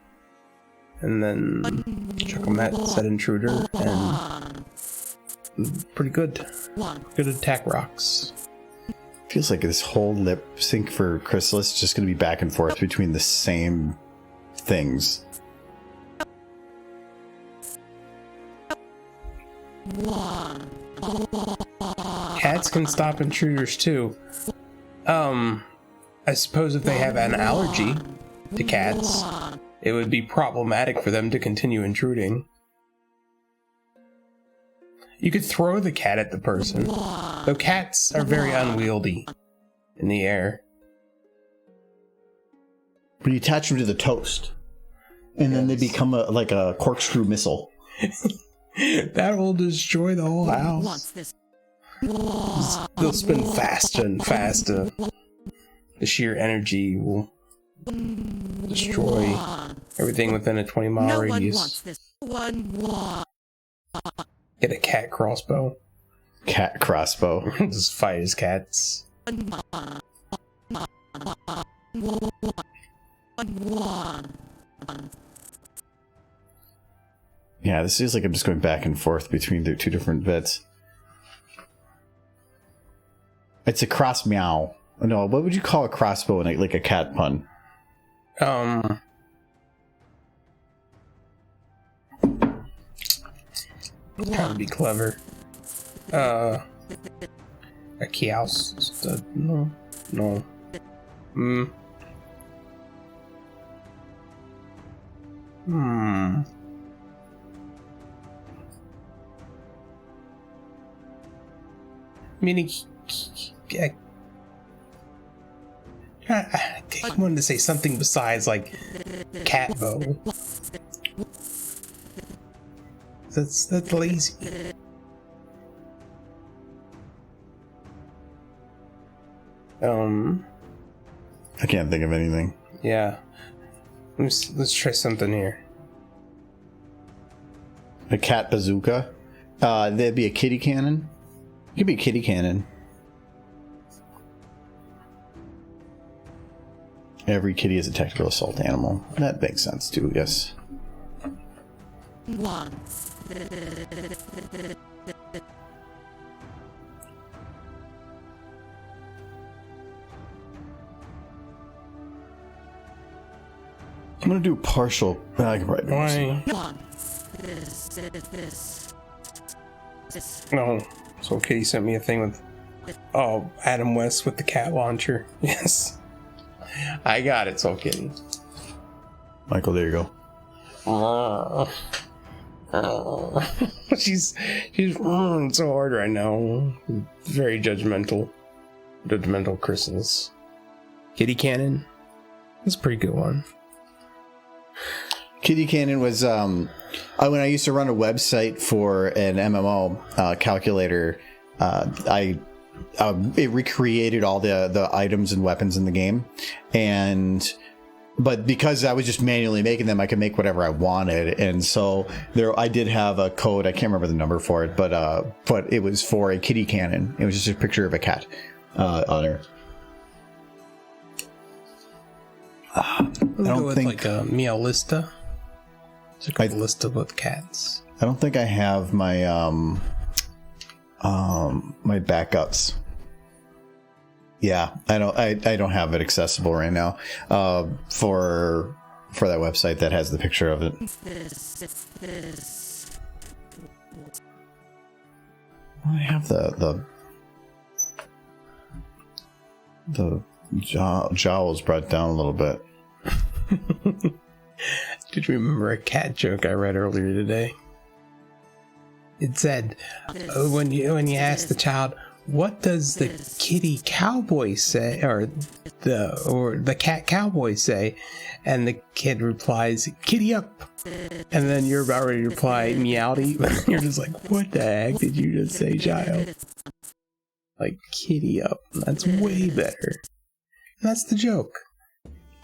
and then chuck them at said intruder, and pretty good attack rocks. Feels like this whole lip sync for Chrysalis is just going to be back and forth between the same things. Cats can stop intruders too. I suppose if they have an allergy to cats, it would be problematic for them to continue intruding. You could throw the cat at the person, though cats are very unwieldy in the air. But you attach them to the toast, and then they become like a corkscrew missile. That will destroy the whole house. They'll spin faster and faster. The sheer energy will destroy everything within a 20-mile radius. Get a cat crossbow. Cat crossbow. Just fight his cats. Yeah, this feels like I'm just going back and forth between the two different bits. It's a cross meow. No, what would you call a crossbow in like a cat pun? Trying to be clever. A kiosk. No. Meaning, I wanted to say something besides like cat bow. That's lazy. I can't think of anything. Yeah. Let's try something here. A cat bazooka. That'd be a kitty cannon. It could be a kitty cannon. Every kitty is a technical assault animal. That makes sense too, yes. Once. I'm gonna do partial. I can probably do this. Once. This. No. So Kitty sent me a thing with Adam West with the cat launcher. Yes. I got it, Soul Kitty. Michael, there you go. She's so hard right now. Very judgmental. Judgmental crystals. Kitty Cannon. That's a pretty good one. Kitty Cannon was when I used to run a website for an MMO calculator. It recreated all the items and weapons in the game, but because I was just manually making them, I could make whatever I wanted. And so I did have a code. I can't remember the number for it, but it was for a kitty cannon. It was just a picture of a cat on there. I don't think like a Meowlista. It's like a lista with cats. I don't think I have my my backups. Yeah, I don't have it accessible right now. For that website that has the picture of it. I have the jowls brought down a little bit. Did you remember a cat joke I read earlier today? It said, when you ask the child, what does the kitty cowboy say, or the cat cowboy say, and the kid replies, kitty up, and then you're about ready to reply, meowdy. You're just like, what the heck did you just say, child? Like, kitty up. That's way better. And that's the joke.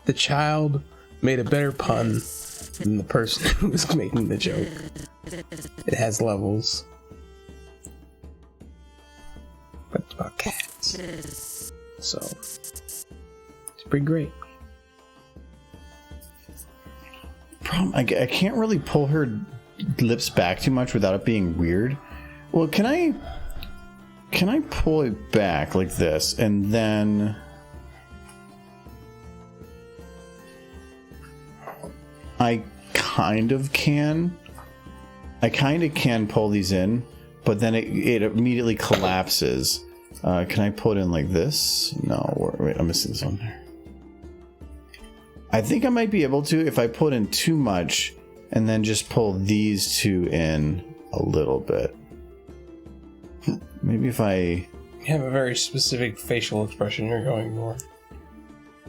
The child made a better pun than the person who was making the joke. It has levels. But it's about cats. So, it's pretty great. Problem, I can't really pull her lips back too much without it being weird. Well, can I pull it back like this and then I kind of can pull these in, but then it immediately collapses. Can I pull it in like this? No, wait, I'm missing this one. I think I might be able to if I put in too much and then just pull these two in a little bit. Maybe if I... You have a very specific facial expression you're going for.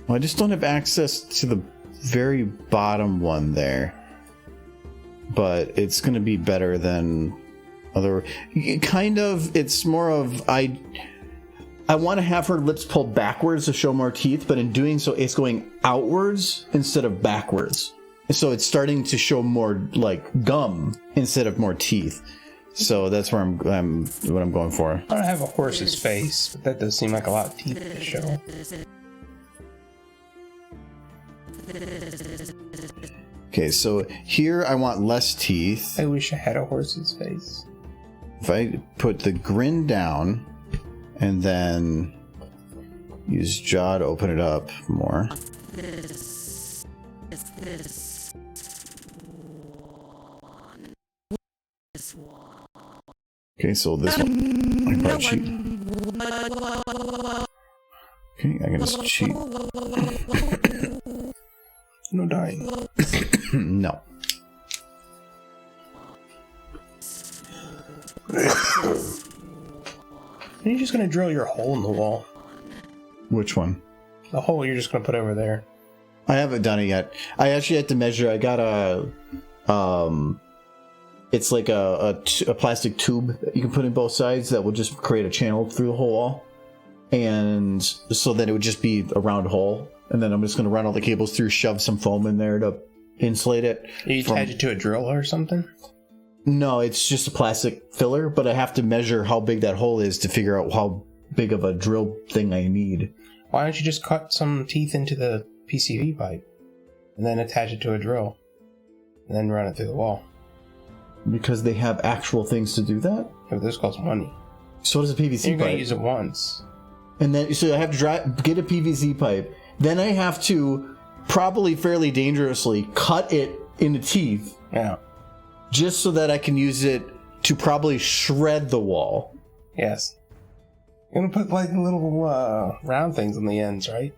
Well, I just don't have access to the very bottom one there. But it's going to be better than other... Kind of, it's more of... I want to have her lips pulled backwards to show more teeth, but in doing so, it's going outwards instead of backwards. So it's starting to show more like gum instead of more teeth. So that's where what I'm going for. I don't have a horse's face, but that does seem like a lot of teeth to show. Okay, so here I want less teeth. I wish I had a horse's face. If I put the grin down and then use jaw to open it up more. Okay, so this one. I cheat. Okay, I can just cheat. No dying. No. Are you just gonna drill your hole in the wall? Which one? The hole you're just gonna put over there. I haven't done it yet. I actually had to measure. I got it's like a plastic tube that you can put in both sides that will just create a channel through the whole wall. And so then it would just be a round hole. And then I'm just going to run all the cables through, shove some foam in there to insulate it. You attach it to a drill or something? No, it's just a plastic filler, but I have to measure how big that hole is to figure out how big of a drill thing I need. Why don't you just cut some teeth into the PCV pipe and then attach it to a drill and then run it through the wall? Because they have actual things to do that? Yeah, but this costs money. So does a PVC You're pipe. going to use it once. And then, so I have to get a PVC pipe. Then I have to, probably fairly dangerously, cut it into teeth. Yeah. Just so that I can use it to probably shred the wall. Yes. You're going to put like little round things on the ends, right?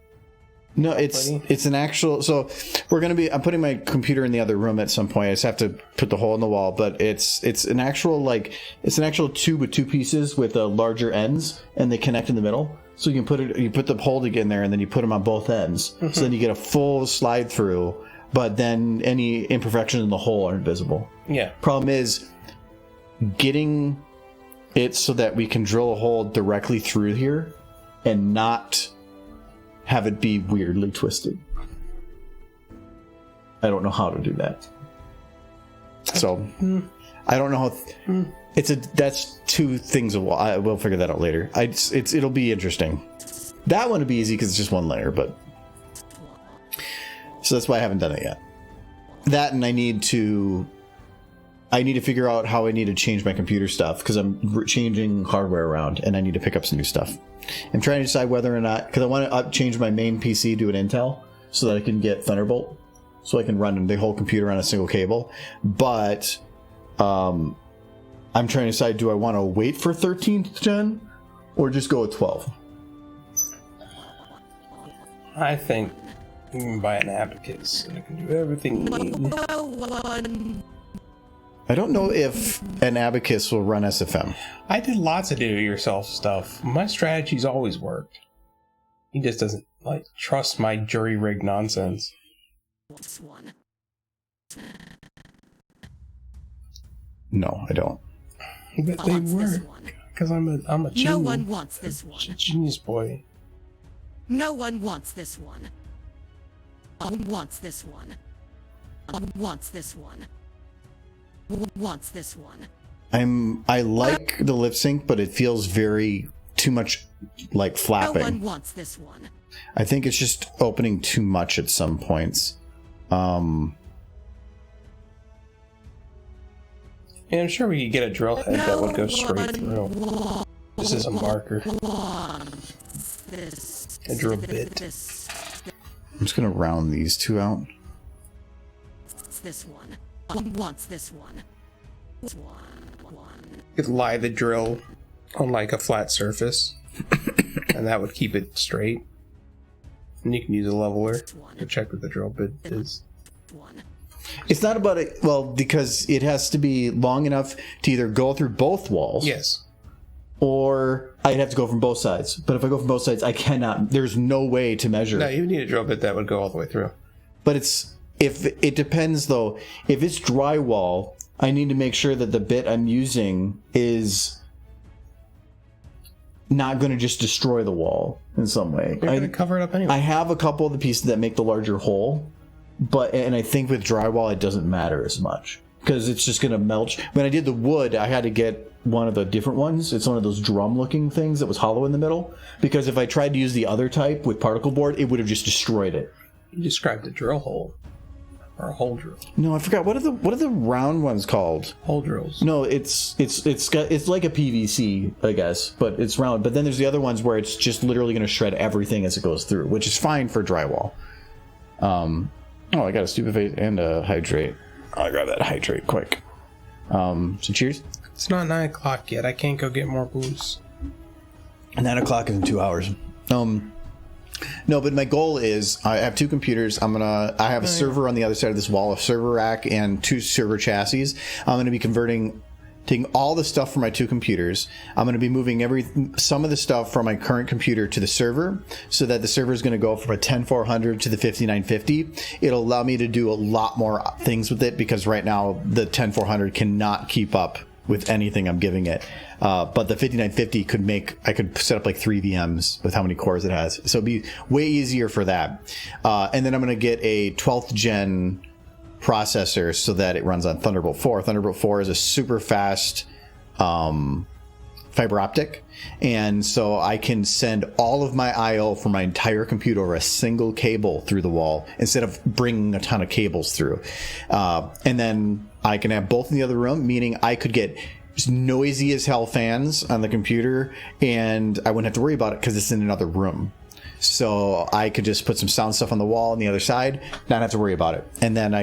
No, it's an actual. So I'm putting my computer in the other room at some point. I just have to put the hole in the wall, but it's an actual tube with two pieces with larger ends, and they connect in the middle. So you put the hole in there, and then you put them on both ends. Mm-hmm. So then you get a full slide through, but then any imperfections in the hole aren't visible. Yeah. Problem is getting it so that we can drill a hole directly through here and not have it be weirdly twisted. I don't know how to do that. So I don't know how. That's two things. I will figure that out later. It'll be interesting. That one would be easy because it's just one layer, but so that's why I haven't done it yet. That, and I need to figure out how I need to change my computer stuff because I'm changing hardware around and I need to pick up some new stuff. I'm trying to decide whether or not, because I want to change my main PC to an Intel so that I can get Thunderbolt, so I can run the whole computer on a single cable. But I'm trying to decide, do I want to wait for 13th gen or just go with 12? I think you can buy an abacus and it can do everything you need. I don't know if an abacus will run SFM. I did lots of do-it-yourself stuff. My strategy's always worked. He just doesn't trust my jury-rigged nonsense. No, I don't. But they work because I'm a genius. No one wants this one. Genius boy. No one wants this one. No one wants this one. No one wants this one. Wants this one. I like the lip sync, but it feels very too much like flapping. No one wants this one. I think it's just opening too much at some points. Yeah, I'm sure we could get a drill head that would go straight through. This is a marker. A drill bit. I'm just gonna round these two out. This one. Wants this one. You could lie the drill on like a flat surface, and that would keep it straight. And you can use a leveler one. to check what the drill bit is. One. It's not about it. Well, because it has to be long enough to either go through both walls. Yes. Or I'd have to go from both sides. But if I go from both sides, I cannot. There's no way to measure. No, you need a drill bit that would go all the way through. But if it depends though. If it's drywall, I need to make sure that the bit I'm using is not going to just destroy the wall in some way. You're going to cover it up anyway. I have a couple of the pieces that make the larger hole, and I think with drywall it doesn't matter as much because it's just going to melt. When I did the wood, I had to get one of the different ones. It's one of those drum-looking things that was hollow in the middle, because if I tried to use the other type with particle board, it would have just destroyed it. You described a drill hole. Or a hole drill. No, I forgot. What are the round ones called? Hole drills. No, it's like a PVC, I guess, but it's round. But then there's the other ones where it's just literally going to shred everything as it goes through, which is fine for drywall. Oh, I got a stupefate and a hydrate. I'll grab that hydrate quick. So cheers. It's not 9 o'clock yet. I can't go get more booze. 9 o'clock is in 2 hours. No, but my goal is I have 2 computers. I have a server on the other side of this wall, a server rack, and 2 server chassis. I'm going to be taking all the stuff from my 2 computers. I'm going to be moving some of the stuff from my current computer to the server, so that the server is going to go from a 10400 to the 5950. It'll allow me to do a lot more things with it, because right now the 10400 cannot keep up with anything I'm giving it. But the 5950 I could set up like 3 VMs with how many cores it has. So it'd be way easier for that. And then I'm going to get a 12th gen processor so that it runs on Thunderbolt 4. Thunderbolt 4 is a super fast fiber optic. And so I can send all of my I/O from my entire computer over a single cable through the wall instead of bringing a ton of cables through. And then I can have both in the other room, meaning I could get noisy as hell fans on the computer and I wouldn't have to worry about it because it's in another room. So I could just put some sound stuff on the wall on the other side, not have to worry about it. And then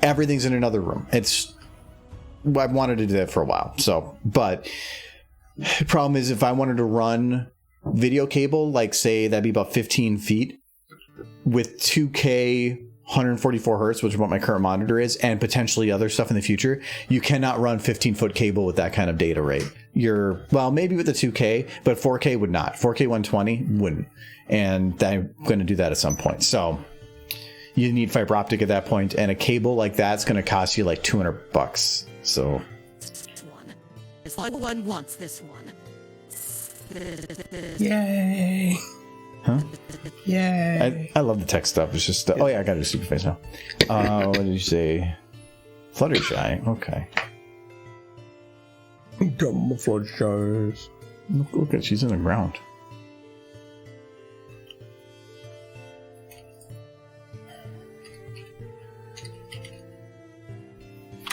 everything's in another room. I've wanted to do that for a while. So, but the problem is if I wanted to run video cable, like say that'd be about 15 feet with 2K 144 hertz, which is what my current monitor is, and potentially other stuff in the future, you cannot run 15-foot cable with that kind of data rate. Maybe with the 2K, but 4K would not. 4K 120 wouldn't. And I'm going to do that at some point. So you need fiber optic at that point, and a cable like that's going to cost you like $200. So One wants this one. Yay! Huh? Yay! I love the tech stuff. It's just oh yeah, I got to do super face now. What did you say? Fluttershy. Okay. Dumb Fluttershy. Look at she's in the ground.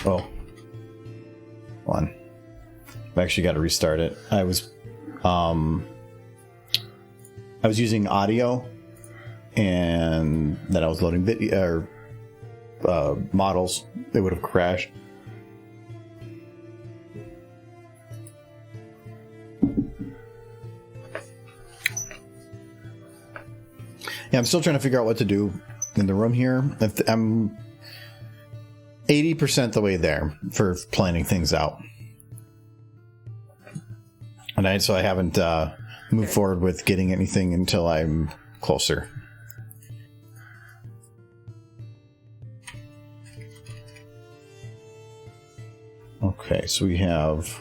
Oh. One. I've actually got to restart it. I was using audio, and then I was loading video models. They would have crashed. Yeah, I'm still trying to figure out what to do in the room here. I'm 80% the way there for planning things out. And so I haven't moved forward with getting anything until I'm closer. Okay, so we have...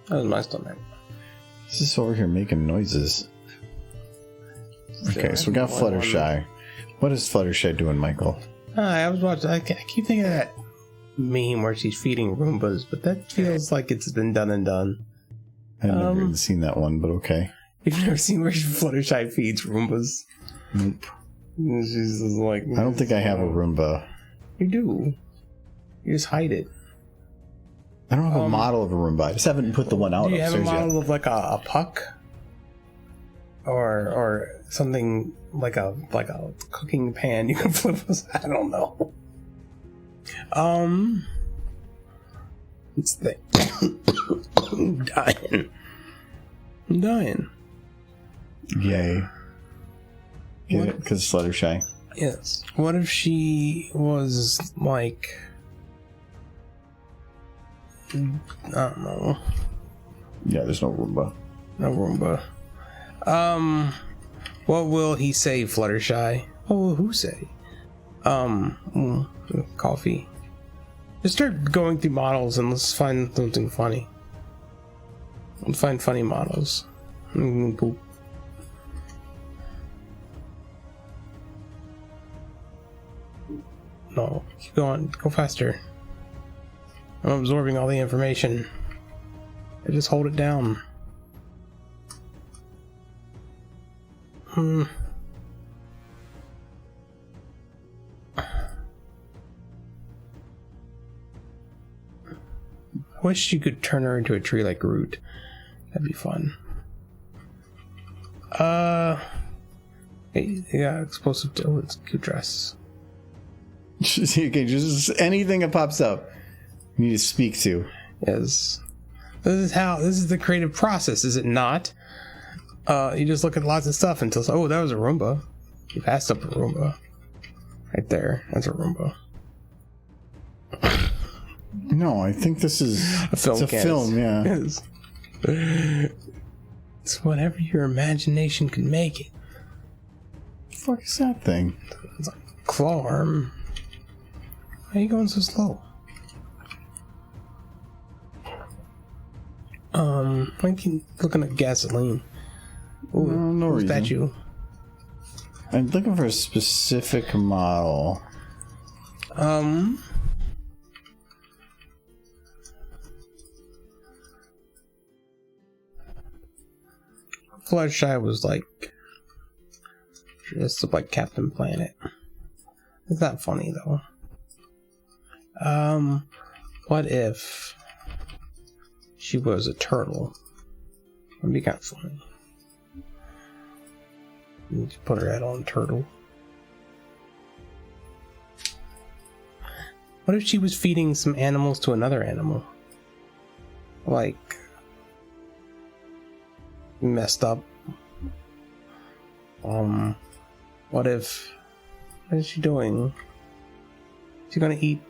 That was my stomach. This is over here making noises. Okay, so we got Fluttershy. What is Fluttershy doing, Michael? I was watching. I keep thinking of that meme where she's feeding Roombas, but that feels like it's been done and done. I've never even seen that one, but okay. You've never seen where Fluttershy feeds Roombas? Nope. She's just like... I don't think I have a Roomba. You do. You just hide it. I don't have a model of a Roomba. I just haven't put the one out. Do you have a model yet. of like a puck? Or something like a cooking pan you can flip? I don't know. It's the I'm dying. Yay. Get it? Because Fluttershy. Yes. What if she was like, I don't know. Yeah, there's no Roomba. No Roomba. What will he say, Fluttershy? What will who say? Coffee. Just start going through models and let's find something funny. Let's find funny models. Poop. No, keep going. Go faster. I'm absorbing all the information. I just hold it down. I wish you could turn her into a tree like Groot. That'd be fun. Hey, yeah, explosive. Oh, it's a cute dress. Okay, just anything that pops up, you need to speak to. Yes. This is the creative process, is it not? You just look at lots of stuff until, oh, that was a Roomba. You passed up a Roomba. Right there. That's a Roomba. No, I think this is A film. it's a film, yeah. Yes. It's whatever your imagination can make it. What the fuck is that thing? It's like a claw arm. Why are you going so slow? Why keep looking at gasoline? Ooh, No reason. statue. I'm looking for a specific model. Fluttershy was like dressed up like Captain Planet. It's not funny though. What if she was a turtle? That'd be kind of funny. You just put her head on a turtle. What if she was feeding some animals to another animal? Like messed up. What is she doing? She's gonna eat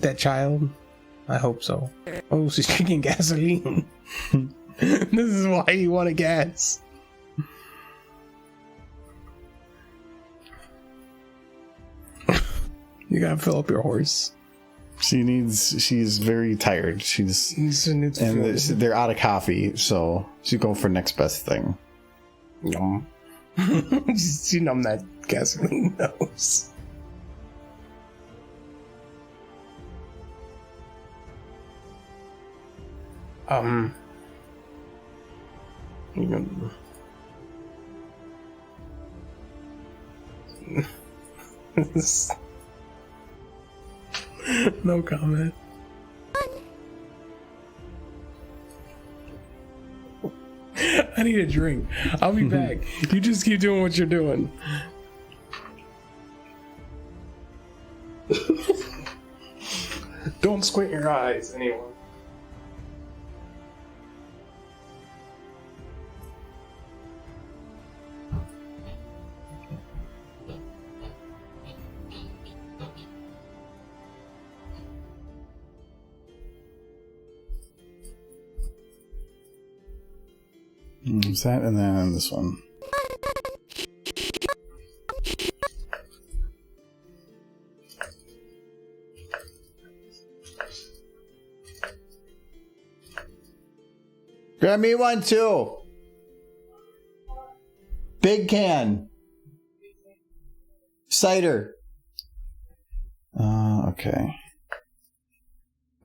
that child? I hope so. Oh, she's drinking gasoline. This is why you want to gas. You gotta fill up your horse. She's very tired. They're out of coffee, so she's going for next best thing. Yum. She numbed that gasoline nose. No comment. I need a drink. I'll be back. You just keep doing what you're doing. Don't squint your eyes, anyone. Is that and then this one? Grab me one too. Big can. Cider. Okay.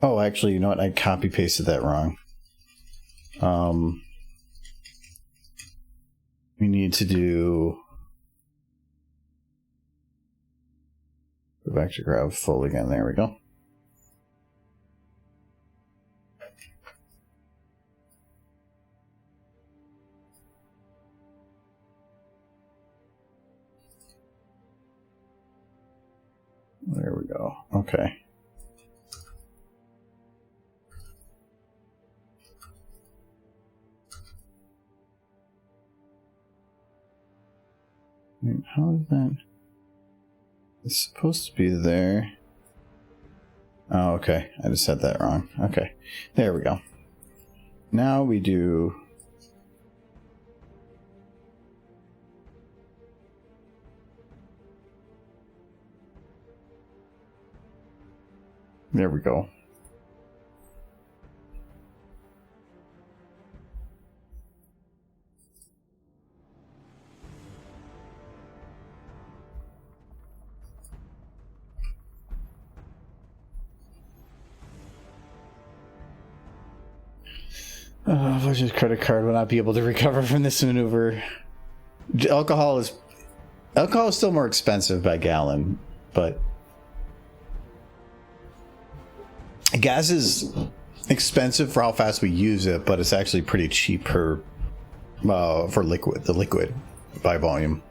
Oh, actually, you know what? I copy pasted that wrong. We need to do. Go back to grab full again. There we go. There we go. Okay. How is that? It's supposed to be there. Oh, okay. I just said that wrong. Okay. There we go. Now we do... There we go. Villagers' credit card will not be able to recover from this maneuver. Alcohol is still more expensive by gallon, but gas is expensive for how fast we use it, but it's actually pretty cheap for liquid by volume.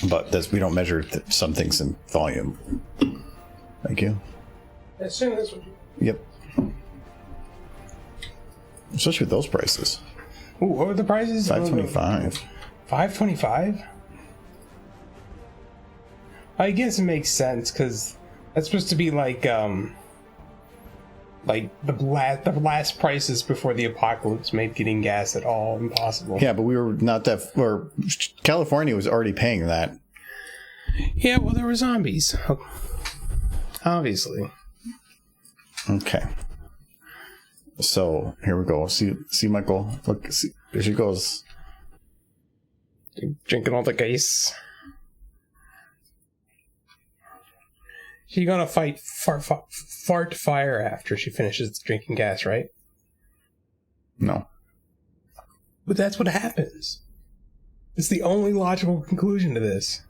But we don't measure some things in volume. Thank you. I assume that's what you... Yep. Especially with those prices. Ooh, what were the prices? $5.25. $5.25? I guess it makes sense because that's supposed to be like the last prices before the apocalypse made getting gas at all impossible. Yeah, but we were not that. Or California was already paying that. Yeah, well, there were zombies, obviously. Okay. So here we go. See, Michael. Look, see, there she goes. Drinking all the gas. She's gonna fart fire after she finishes drinking gas, right? No. But that's what happens. It's the only logical conclusion to this.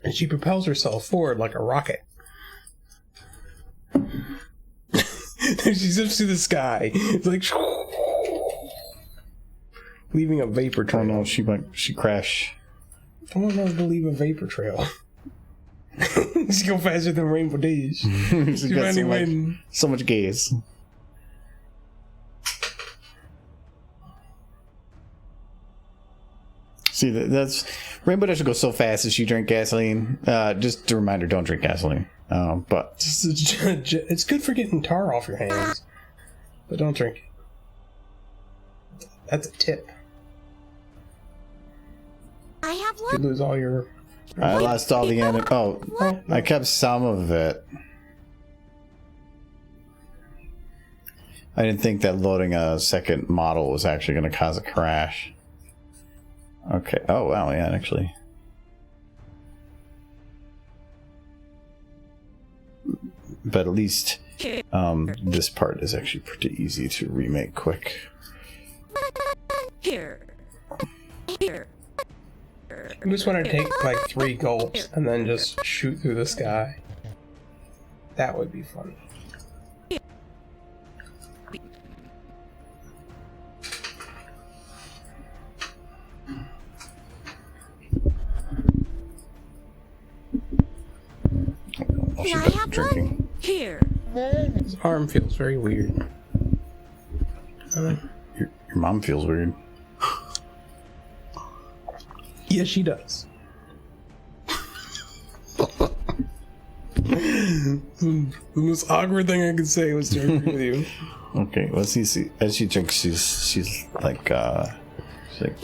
And she propels herself forward like a rocket. She zips through the sky. It's like leaving a vapor trail. Oh no, she crash. Someone knows to leave a vapor trail. She go faster than Rainbow Days. She got so much gas. See, that's Rainbow Dash will go so fast as she drank gasoline. Just a reminder, don't drink gasoline. But it's good for getting tar off your hands, but don't drink it. That's a tip. I have You one. lose all your... I lost all the energy. Oh, I kept some of it. I didn't think that loading a second model was actually going to cause a crash. Okay. Oh, wow. Yeah, actually. But at least this part is actually pretty easy to remake quick. Here. I just want to take like 3 gulps and then just shoot through the sky. That would be funny. Oh, she Can I does have drinking. Here. His arm feels very weird. Your mom feels weird. Yes, she does. The most awkward thing I could say was to agree with you. Okay, let's see. As she drinks, she's like, Can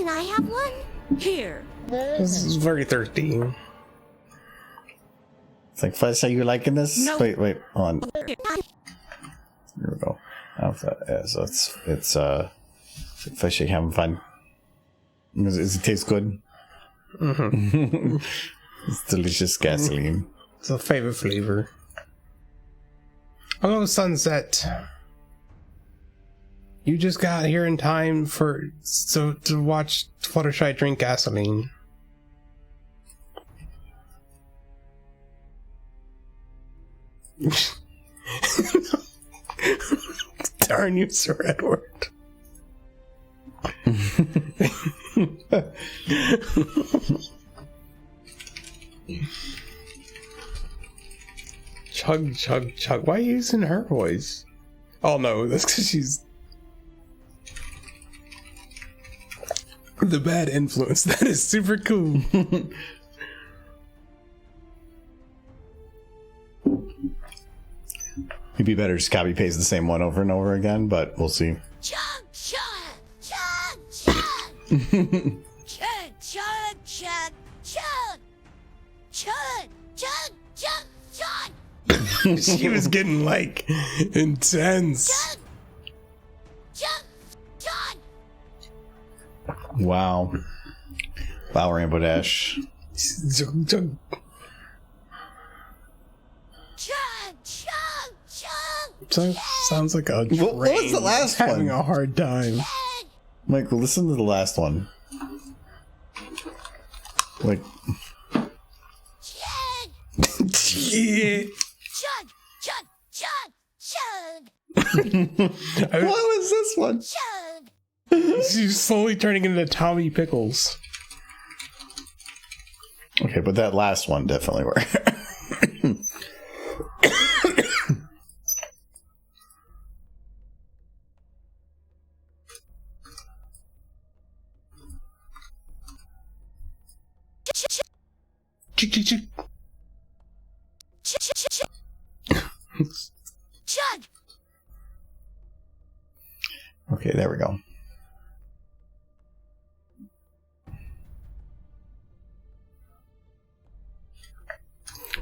I have one? Here. This is very thirsty. it's like, Fuzz, are you liking this? No. Wait, hold on. Here we go. So it's fishy having fun. Does it taste good? Mm-hmm. It's delicious gasoline. It's a favorite flavor. Hello, Sunset. You just got here in time to watch Fluttershy drink gasoline. Darn you, Sir Edward. Chug, chug, chug. Why are you using her voice? Oh no, that's because she's... The bad influence. That is super cool. It'd be better just copy paste the same one over and over again, but we'll see. Chug, chug, chug, chug. Chug, chug, chug, chug. Chug, chug, chug, chug. She was getting like intense. Chug, chug. Wow. Wow, Rainbow Dash. Chug, chug. Chug, chug, chug. Sounds like a What was the last having one? a hard time. Michael, listen to the last one. Like, Chug, Yeah. chug, chug, chug, chug, what was this one? chug. She's slowly turning into Tommy Pickles. Okay, but that last one definitely worked. Chick, chick, chick. Chug. Okay, there we go.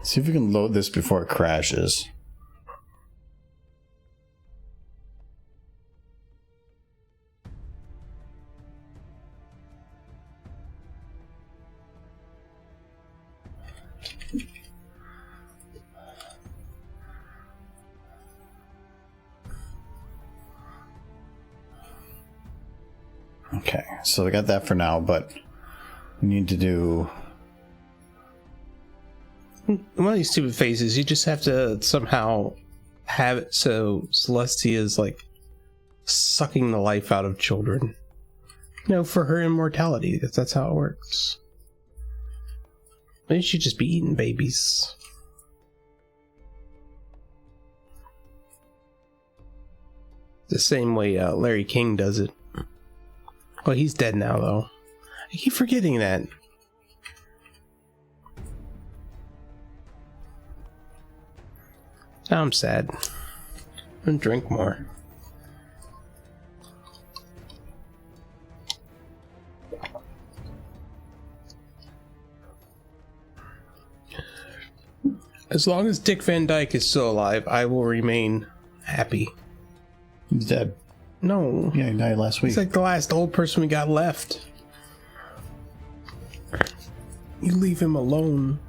See if we can load this before it crashes. Okay, so we got that for now, but we need to do... One of these stupid phases, you just have to somehow have it so Celestia's like sucking the life out of children. No, for her immortality. That's how it works. Maybe she'd just be eating babies. The same way Larry King does it. Well, he's dead now, though. I keep forgetting that. Now I'm sad. I'm gonna drink more. As long as Dick Van Dyke is still alive, I will remain happy. He's dead. No. Yeah, he died last week. He's like the last old person we got left. You leave him alone.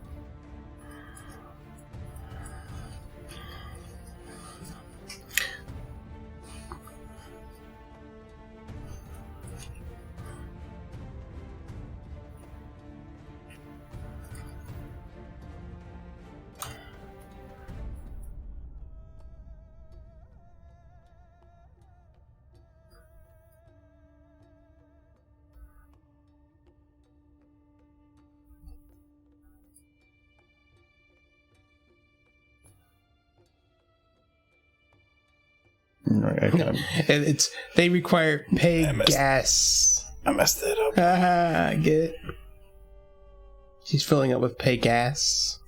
And they require pay gas. I messed it up. Haha, get it? She's filling up with pay gas.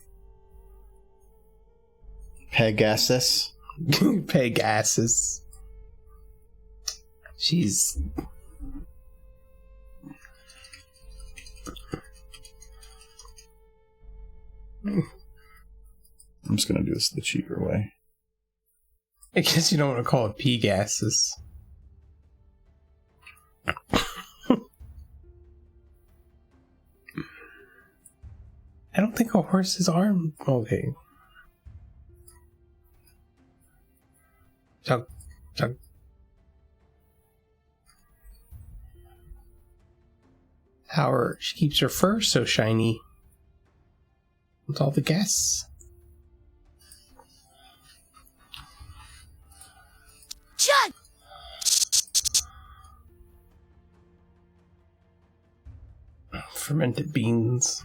Pegasus. Pay gases. She's I'm just gonna do this the cheaper way. I guess you don't want to call it pea gases. I don't think a horse's arm. Okay. Chug, chug. How she keeps her fur so shiny with all the gas. Chug. Fermented beans.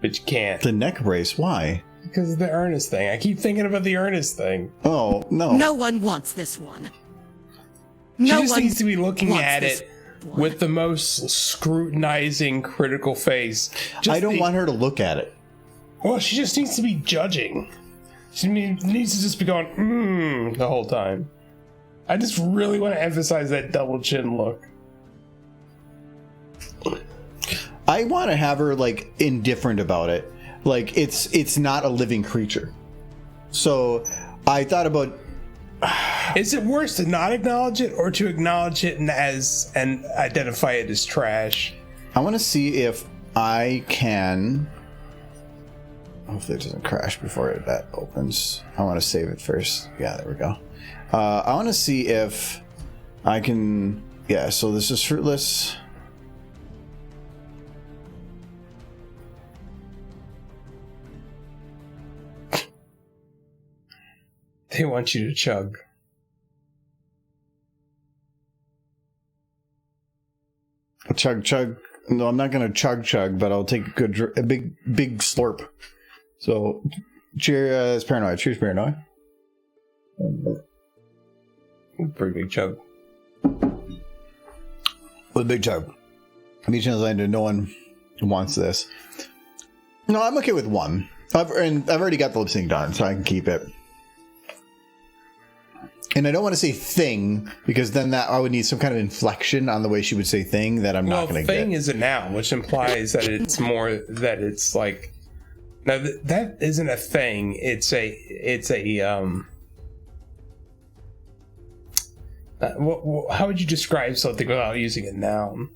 But you can't. The neck brace, why? Because of the Ernest thing. I keep thinking about the Ernest thing. Oh, no. No one wants this one. She No just one needs to be looking wants at this it one. with the most scrutinizing, critical face. I don't want her to look at it. Well, she just needs to be judging. She needs to just be going, the whole time. I just really want to emphasize that double chin look. I want to have her, like, indifferent about it. Like, it's not a living creature. So, I thought about... Is it worse to not acknowledge it or to acknowledge it and identify it as trash? I want to see if I can... Hopefully it doesn't crash before that opens. I want to save it first. Yeah, there we go. I want to see if I can... Yeah, so this is fruitless. They want you to chug. Chug, chug. No, I'm not going to chug, but I'll take a big slurp. So, cheers, paranoid. Cheers, paranoid. Pretty big chug. With a big chug. Each and no one wants this. No, I'm okay with one. I've already got the lip sync done, so I can keep it. And I don't want to say thing, because then that I would need some kind of inflection on the way she would say thing that I'm not going to get. Thing is a noun, which implies that it's more that it's like. Now that isn't a thing. It's a how would you describe something without using a noun?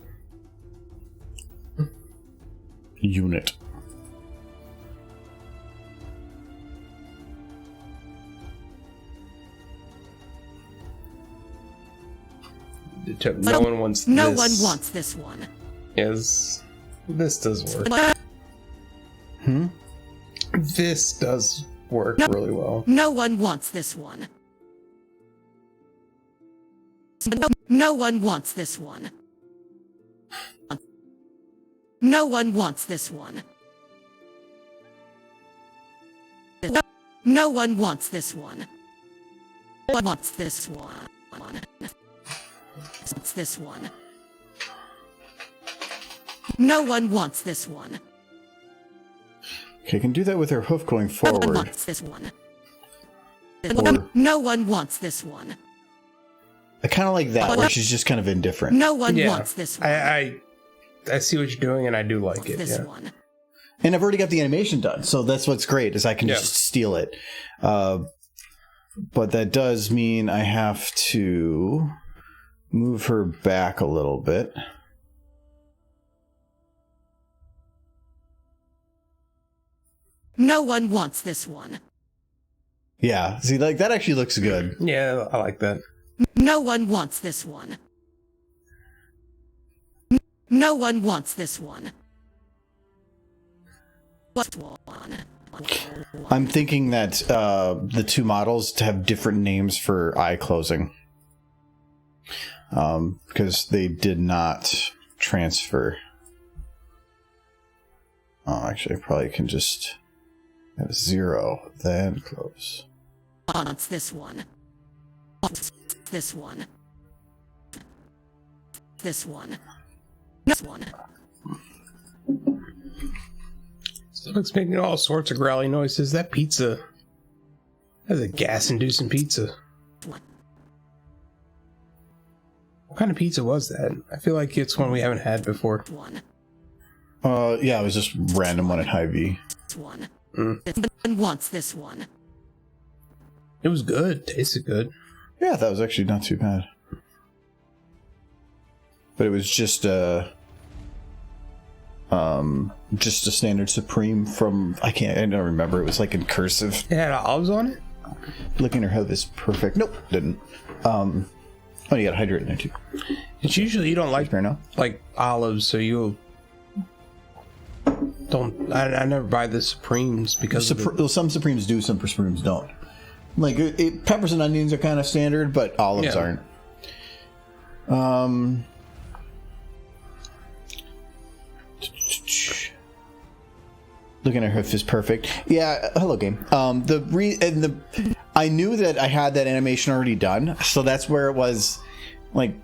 Unit. No one wants No this. one wants this one. Yes, this does work. This does work really well. No one wants this one. No one wants this one. No one wants this one. No one wants this one. Wants this one. Wants this one. No one wants this one. Okay, I can do that with her hoof going No one forward. wants this one. Or- No one wants this one. I kind of like that, where she's just kind of indifferent. No one Yeah, wants this one. I see what you're doing, and I do like it. This Yeah. one. And I've already got the animation done, so that's what's great, is I can just steal it. But that does mean I have to move her back a little bit. No one wants this one. Yeah, see, like, that actually looks good. Yeah, I like that. No one wants this one. No one wants this one. What one? I'm thinking that the two models to have different names for eye closing. Because they did not transfer. Oh, actually, I probably can just have 0, then close. Wants this one. Wants this one. This one. This one. Stomach's making all sorts of growly noises. That pizza. That's a gas-inducing pizza. What kind of pizza was that? I feel like it's one we haven't had before. One. Yeah, it was just random one at Hy-Vee. This one. This one wants this one. It was good. Tasted good. Yeah, that was actually not too bad. But it was just a standard Supreme from I don't remember. It was like in cursive. It had olives on it? Looking at her head is perfect. Nope, didn't. Oh, you got hydrate in there too. It's usually you don't like Fair enough. olives, so you'll don't. I never buy the Supremes because of it. Some Supremes do, some Supremes don't. Like peppers and onions are kind of standard, but olives aren't. Looking at her is perfect. Yeah, hello game. I knew that I had that animation already done, so that's where it was like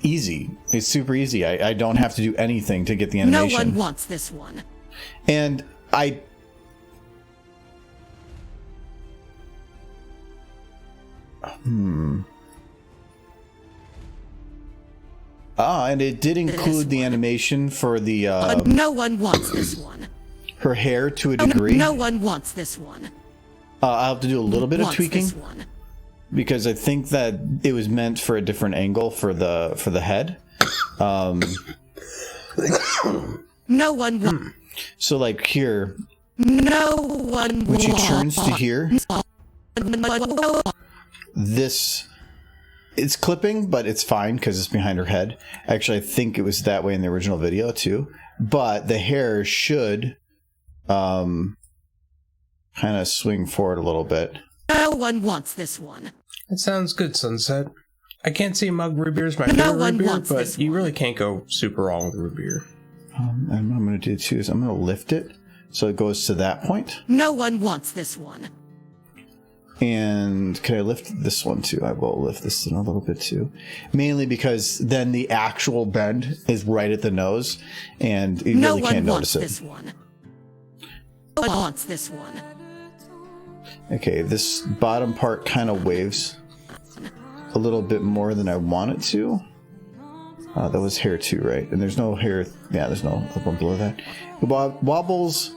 easy. It's super easy. I don't have to do anything to get the animation. No one wants this one. And and it did include the animation for the no one wants this one. her hair to a degree. No one wants this one. I'll have to do a little bit of tweaking This one. because I think that it was meant for a different angle for the head. No one wants. So like here, No one when she wants. turns to here, this it's clipping, but it's fine because it's behind her head. Actually, I think it was that way in the original video too. But the hair should kind of swing forward a little bit. No one wants this one. That sounds good, Sunset. I can't say mug root beer is my No favorite one root beer, wants but this you one. really can't go super wrong with root beer. And what I'm going to do too is I'm going to lift it so it goes to that point. No one wants this one. And can I lift this one too? I will lift this in a little bit too. Mainly because then the actual bend is right at the nose and you No really one can't wants notice this it. one. No one wants this one. Okay, this bottom part kind of waves a little bit more than I want it to. That was hair too, right? And there's no hair. Yeah, there's no one below that. It wobbles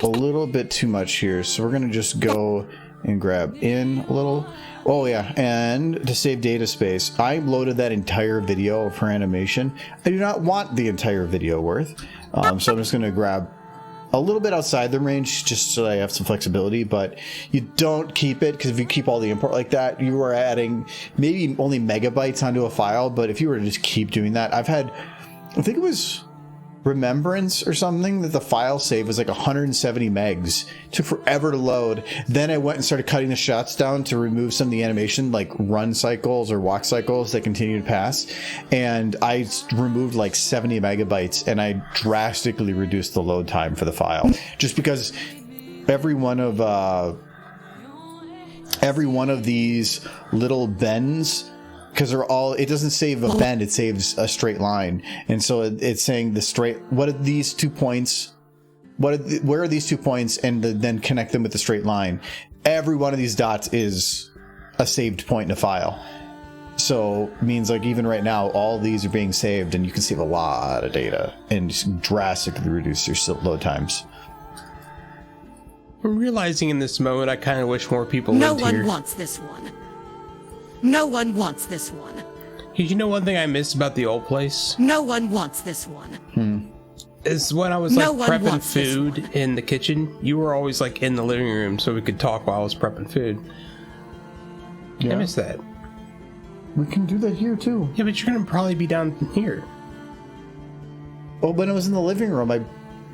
a little bit too much here, so we're gonna just go and grab in a little. Oh yeah, and to save data space, I loaded that entire video of her animation. I do not want the entire video worth, so I'm just gonna grab a little bit outside the range just so I have some flexibility, but you don't keep it, because if you keep all the import like that, you are adding maybe only megabytes onto a file. But if you were to just keep doing that, I think it was Remembrance or something, that the file save was like 170 megs. It took forever to load. Then I went and started cutting the shots down to remove some of the animation, like run cycles or walk cycles that continue to pass. And I removed like 70 megabytes, and I drastically reduced the load time for the file. Just because every one of these little bends, because they're all, it doesn't save a bend, it saves a straight line. And so it's saying the straight, what are these 2 points? Where are these 2 points? And then connect them with the straight line. Every one of these dots is a saved point in a file. So it means like even right now, all these are being saved, and you can save a lot of data and just drastically reduce your load times. I'm realizing in this moment, I kind of wish more people No lived one here. wants this one. No one wants this one. You know one thing I miss about the old place? No one wants this one. Is when I was No like one prepping wants this food one. in the kitchen, you were always like in the living room so we could talk while I was prepping food. Yeah. I miss that. We can do that here too. Yeah, but you're gonna probably be down here. Oh, when I was in the living room,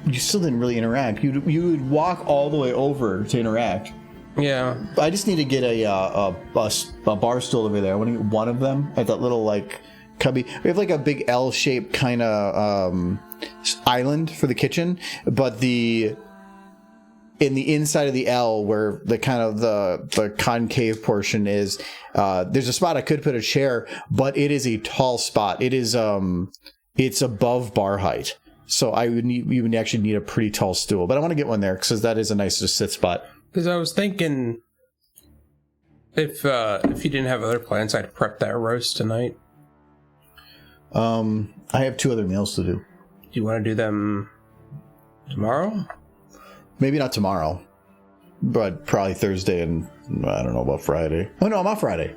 you still didn't really interact. You would walk all the way over to interact. Yeah. I just need to get a bar stool over there. I want to get one of them at that little like cubby. We have like a big L-shaped kind of island for the kitchen, but in the inside of the L, where the kind of the concave portion is, there's a spot I could put a chair, but it is a tall spot. It is it's above bar height, so you would actually need a pretty tall stool. But I want to get one there because that is a nice just sit spot. Because I was thinking, if you didn't have other plans, I'd prep that roast tonight. I have 2 other meals to do. Do you want to do them tomorrow? Maybe not tomorrow, but probably Thursday, and I don't know about Friday. Oh no, I'm off Friday.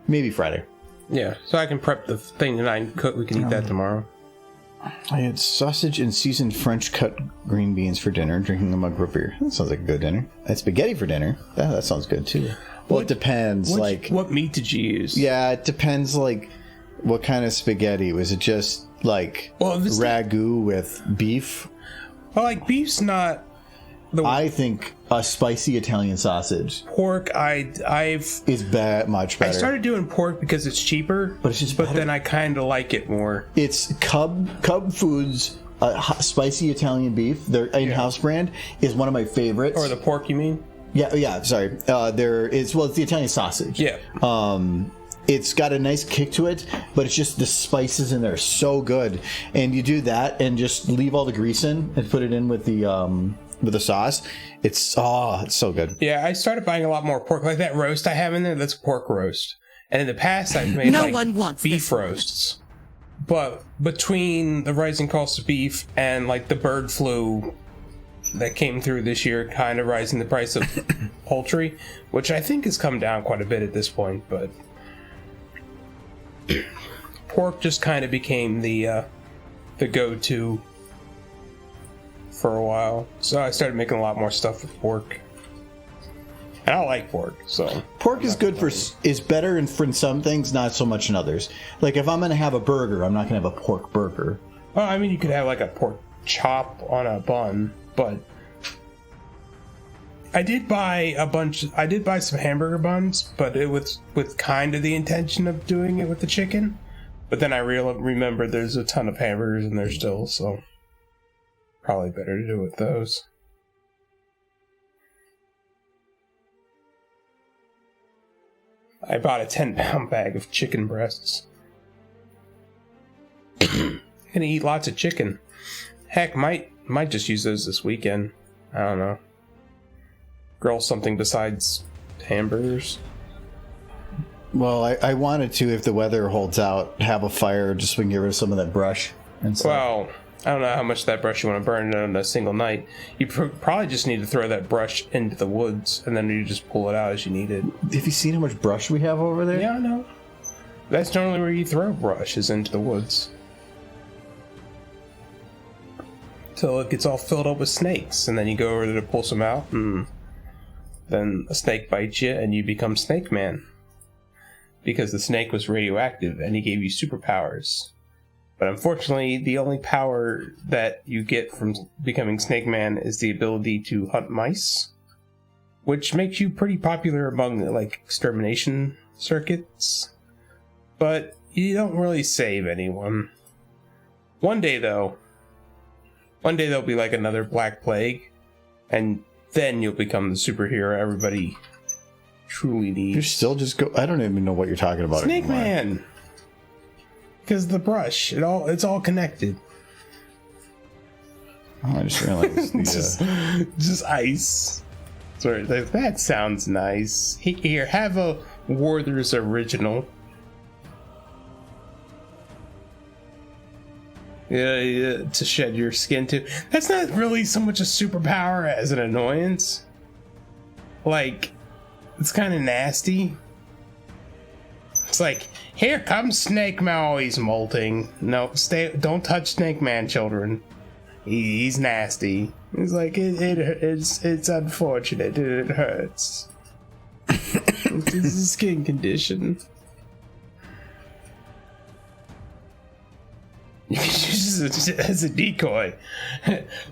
Maybe Friday. Yeah, so I can prep the thing tonight and cook. We can eat that tomorrow. I had sausage and seasoned French cut green beans for dinner, drinking a mug of root beer. That sounds like a good dinner. I had spaghetti for dinner. That sounds good too. Well, it depends. What meat did you use? Yeah, it depends. Like, what kind of spaghetti? Was it just like ragu with beef? Well, like beef's not. I think a spicy Italian sausage. Pork, is much better. I started doing pork because it's cheaper, but it's just better. then I kind of like it more. It's Cub Foods spicy Italian beef. Their in-house brand is one of my favorites. Or the pork, you mean? Yeah. Sorry. It's the Italian sausage. Yeah. It's got a nice kick to it, but it's just the spices in there are so good. And you do that and just leave all the grease in and put it in with the sauce. It's so good. Yeah, I started buying a lot more pork. Like that roast I have in there, that's pork roast. And in the past, I've made No one wants beef this one. roasts. But between the rising cost of beef and like the bird flu that came through this year, kind of rising the price of poultry, which I think has come down quite a bit at this point, but pork just kind of became the go-to for a while. So I started making a lot more stuff with pork. And I like pork, so Pork is good is better in some things, not so much in others. Like if I'm gonna have a burger, I'm not gonna have a pork burger. well, I mean, you could have like a pork chop on a bun, but I did buy some hamburger buns, but it was with kind of the intention of doing it with the chicken. But then I remembered there's a ton of hamburgers in there still, so probably better to do it with those. I bought a 10-pound bag of chicken breasts. Gonna eat lots of chicken. Heck, might just use those this weekend. I don't know. Grill something besides hamburgers. Well, I wanted to, if the weather holds out, have a fire just so we can get rid of some of that brush and stuff. Well, I don't know how much that brush you want to burn in a single night. You probably just need to throw that brush into the woods, and then you just pull it out as you need it. Have you seen how much brush we have over there? Yeah, I know. That's normally where you throw brush, is into the woods. Till it gets all filled up with snakes, and then you go over there to pull some out, and then a snake bites you, and you become Snake Man. Because the snake was radioactive, and he gave you superpowers. But unfortunately, the only power that you get from becoming Snake Man is the ability to hunt mice, which makes you pretty popular among like extermination circuits. But you don't really save anyone. One day there'll be like another Black Plague, and then you'll become the superhero everybody truly needs. You're still just go. I don't even know what you're talking about. Snake anymore. Man. Because the brush, it's all connected. Oh, I just realized. Just ice. Sorry, that sounds nice. Here, have a Werther's original. Yeah, to shed your skin to. That's not really so much a superpower as an annoyance. Like, it's kind of nasty. It's like, here comes Snake Man. Oh, he's molting. No, don't touch Snake Man, children. He's nasty. He's like, it's unfortunate. It hurts. It's a skin condition. You can use it as a decoy.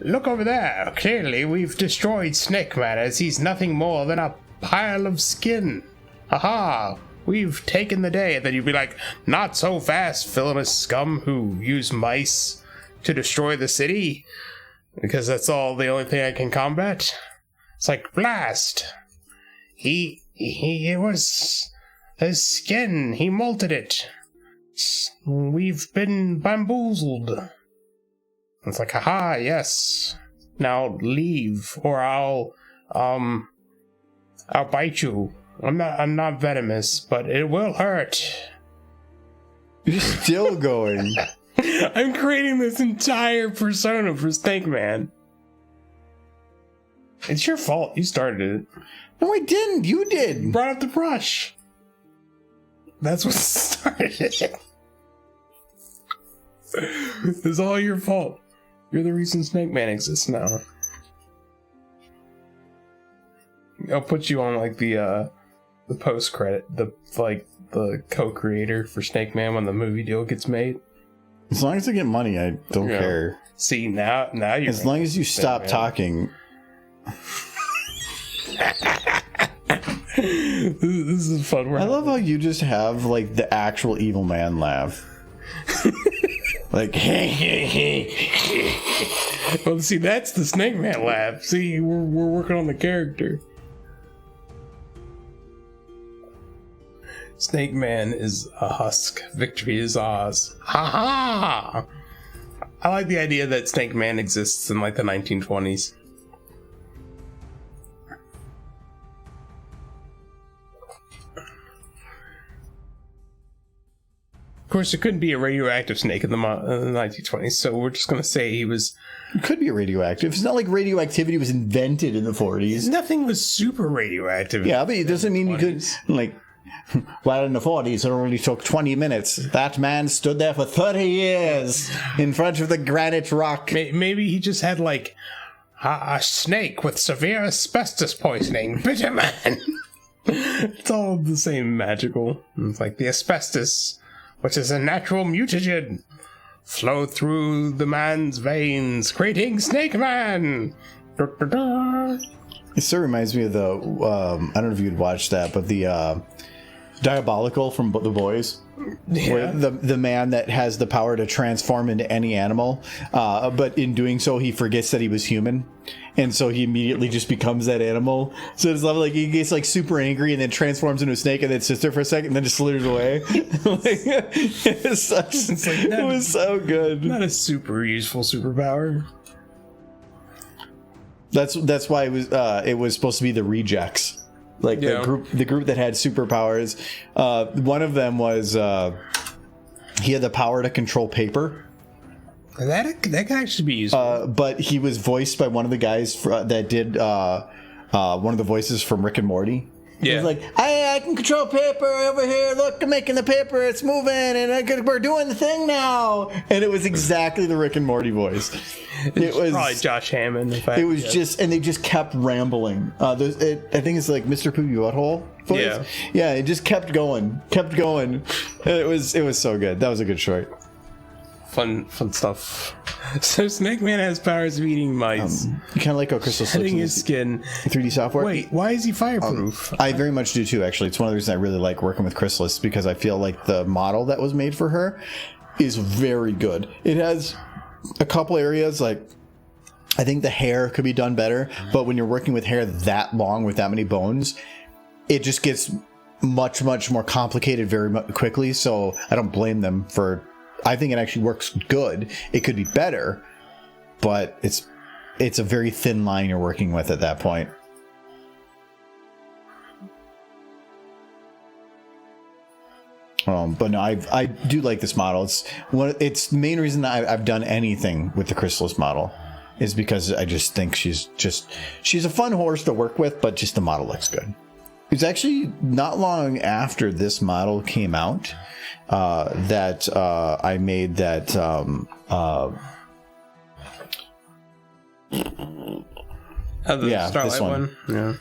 Look over there. Clearly, we've destroyed Snake Man, as he's nothing more than a pile of skin. Haha. We've taken the day. And then you'd be like, not so fast, villainous scum who use mice to destroy the city. Because that's the only thing I can combat. It's like, blast. It was his skin. He molted it. We've been bamboozled. It's like, haha, yes. Now leave, or I'll bite you. I'm not venomous, but it will hurt. You're still going. I'm creating this entire persona for Snake Man. It's your fault. You started it. No, I didn't. You did. You brought up the brush. That's what started it. It's all your fault. You're the reason Snake Man exists now. I'll put you on like the post credit, the co-creator for Snake Man when the movie deal gets made. As long as I get money, I don't care. See, now you're. As long as you stop talking. This is fun. I love how you just have like the actual evil man laugh. Like, Well, see, that's the Snake Man laugh. See, we're working on the character. Snake Man is a husk. Victory is Oz. Ha ha! I like the idea that Snake Man exists in like the 1920s. Of course, there couldn't be a radioactive snake in the 1920s, so we're just going to say he was... it could be radioactive. It's not like radioactivity was invented in the 40s. Nothing was super radioactive. Yeah, but it doesn't mean you could, like... Well, in the 40s, it only took 20 minutes. That man stood there for 30 years in front of the granite rock. Maybe he just had, like, a snake with severe asbestos poisoning. Bitter man. It's all the same magical. It's like the asbestos, which is a natural mutagen, flowed through the man's veins, creating Snake Man. It still reminds me of the, I don't know if you'd watch that, but the Diabolical from The Boys. Yeah. Where the man that has the power to transform into any animal, but in doing so, he forgets that he was human. And so he immediately just becomes that animal. So it's like he gets like super angry and then transforms into a snake and then sits there for a second and then just slithers away. It was so good. Not a super useful superpower. That's why it was supposed to be the rejects. Like the group that had superpowers. One of them was he had the power to control paper. That could actually be useful. But he was voiced by one of the guys that did one of the voices from Rick and Morty. Yeah. He was like, I can control paper over here. Look, I'm making the paper. It's moving, and we're doing the thing now. And it was exactly the Rick and Morty voice. It was probably Josh Hammond. It was just, and they just kept rambling. I think it's like Mr. Poopy Butthole voice. Yeah. It just kept going. It was so good. That was a good short. Fun stuff. So Snake Man has powers of eating mice. Kind of like how Crystal slips Shedding in his skin. 3D software. Wait, why is he fireproof? I very much do too, actually. It's one of the reasons I really like working with Chrysalis, because I feel like the model that was made for her is very good. It has a couple areas, like I think the hair could be done better, but when you're working with hair that long with that many bones, it just gets much more complicated very quickly. So I don't blame them for. I think it actually works good. It could be better, but it's a very thin line you're working with at that point. But no, I do like this model. It's the main reason that I've done anything with the Chrysalis model is because I just think she's a fun horse to work with, but just the model looks good. It's actually not long after this model came out that I made that Starlight this one. Yeah.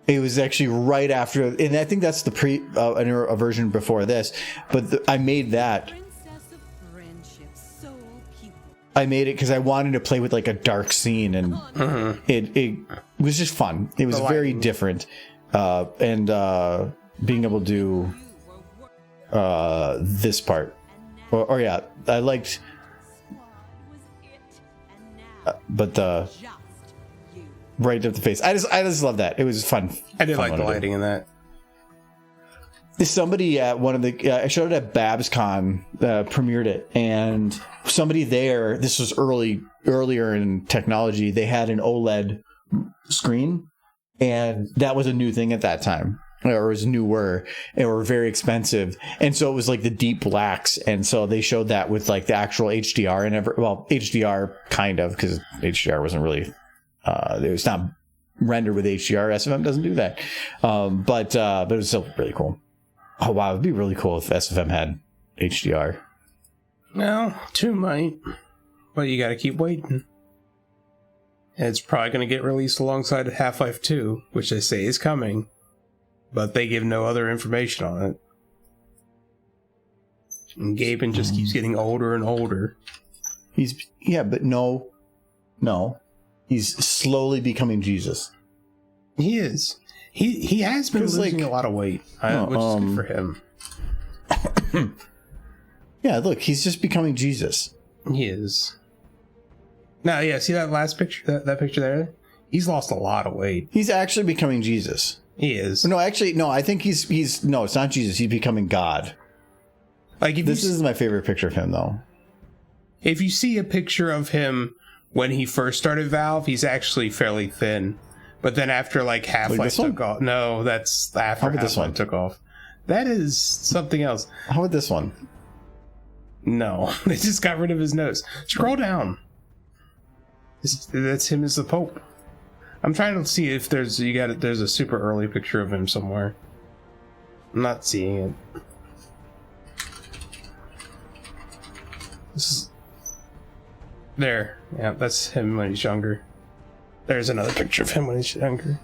It was actually right after, and I think that's the a version before this, but I made that. I made it because I wanted to play with like a dark scene, and it was just fun. It was very different, and being able to do this part, or yeah, I liked, but the right up the face. I just love that. It was fun. I did like the lighting in that. Somebody at one of the I showed it at BabsCon, premiered it, and somebody there, this was earlier in technology, they had an OLED screen, and that was a new thing at that time, or it was newer, and were very expensive, and so it was like the deep blacks, and so they showed that with like the actual HDR and HDR kind of, because HDR wasn't really it was not rendered with HDR. SFM doesn't do that, but it was still really cool. Oh wow, it'd be really cool if SFM had HDR. Well, 2 might, but you gotta keep waiting. And it's probably gonna get released alongside Half-Life 2, which they say is coming, but they give no other information on it. And Gaben just keeps getting older and older. But no, he's slowly becoming Jesus. He is. He has been losing a lot of weight, which is good for him. Yeah, look, he's just becoming Jesus. He is. Now, yeah, see that last picture, that picture there? He's lost a lot of weight. He's actually becoming Jesus. He is. No, actually, no, I think he's no, it's not Jesus. He's becoming God. Like if This is my favorite picture of him, though. If you see a picture of him when he first started Valve, he's actually fairly thin. But then after like Half-Life took off. No, that's after Half-Life took off. That is something else. How about this one? No, they just got rid of his nose. Scroll down. That's him as the Pope. I'm trying to see if there's a super early picture of him somewhere. I'm not seeing it. This is there. Yeah, that's him when he's younger. There's another picture of him when he's younger.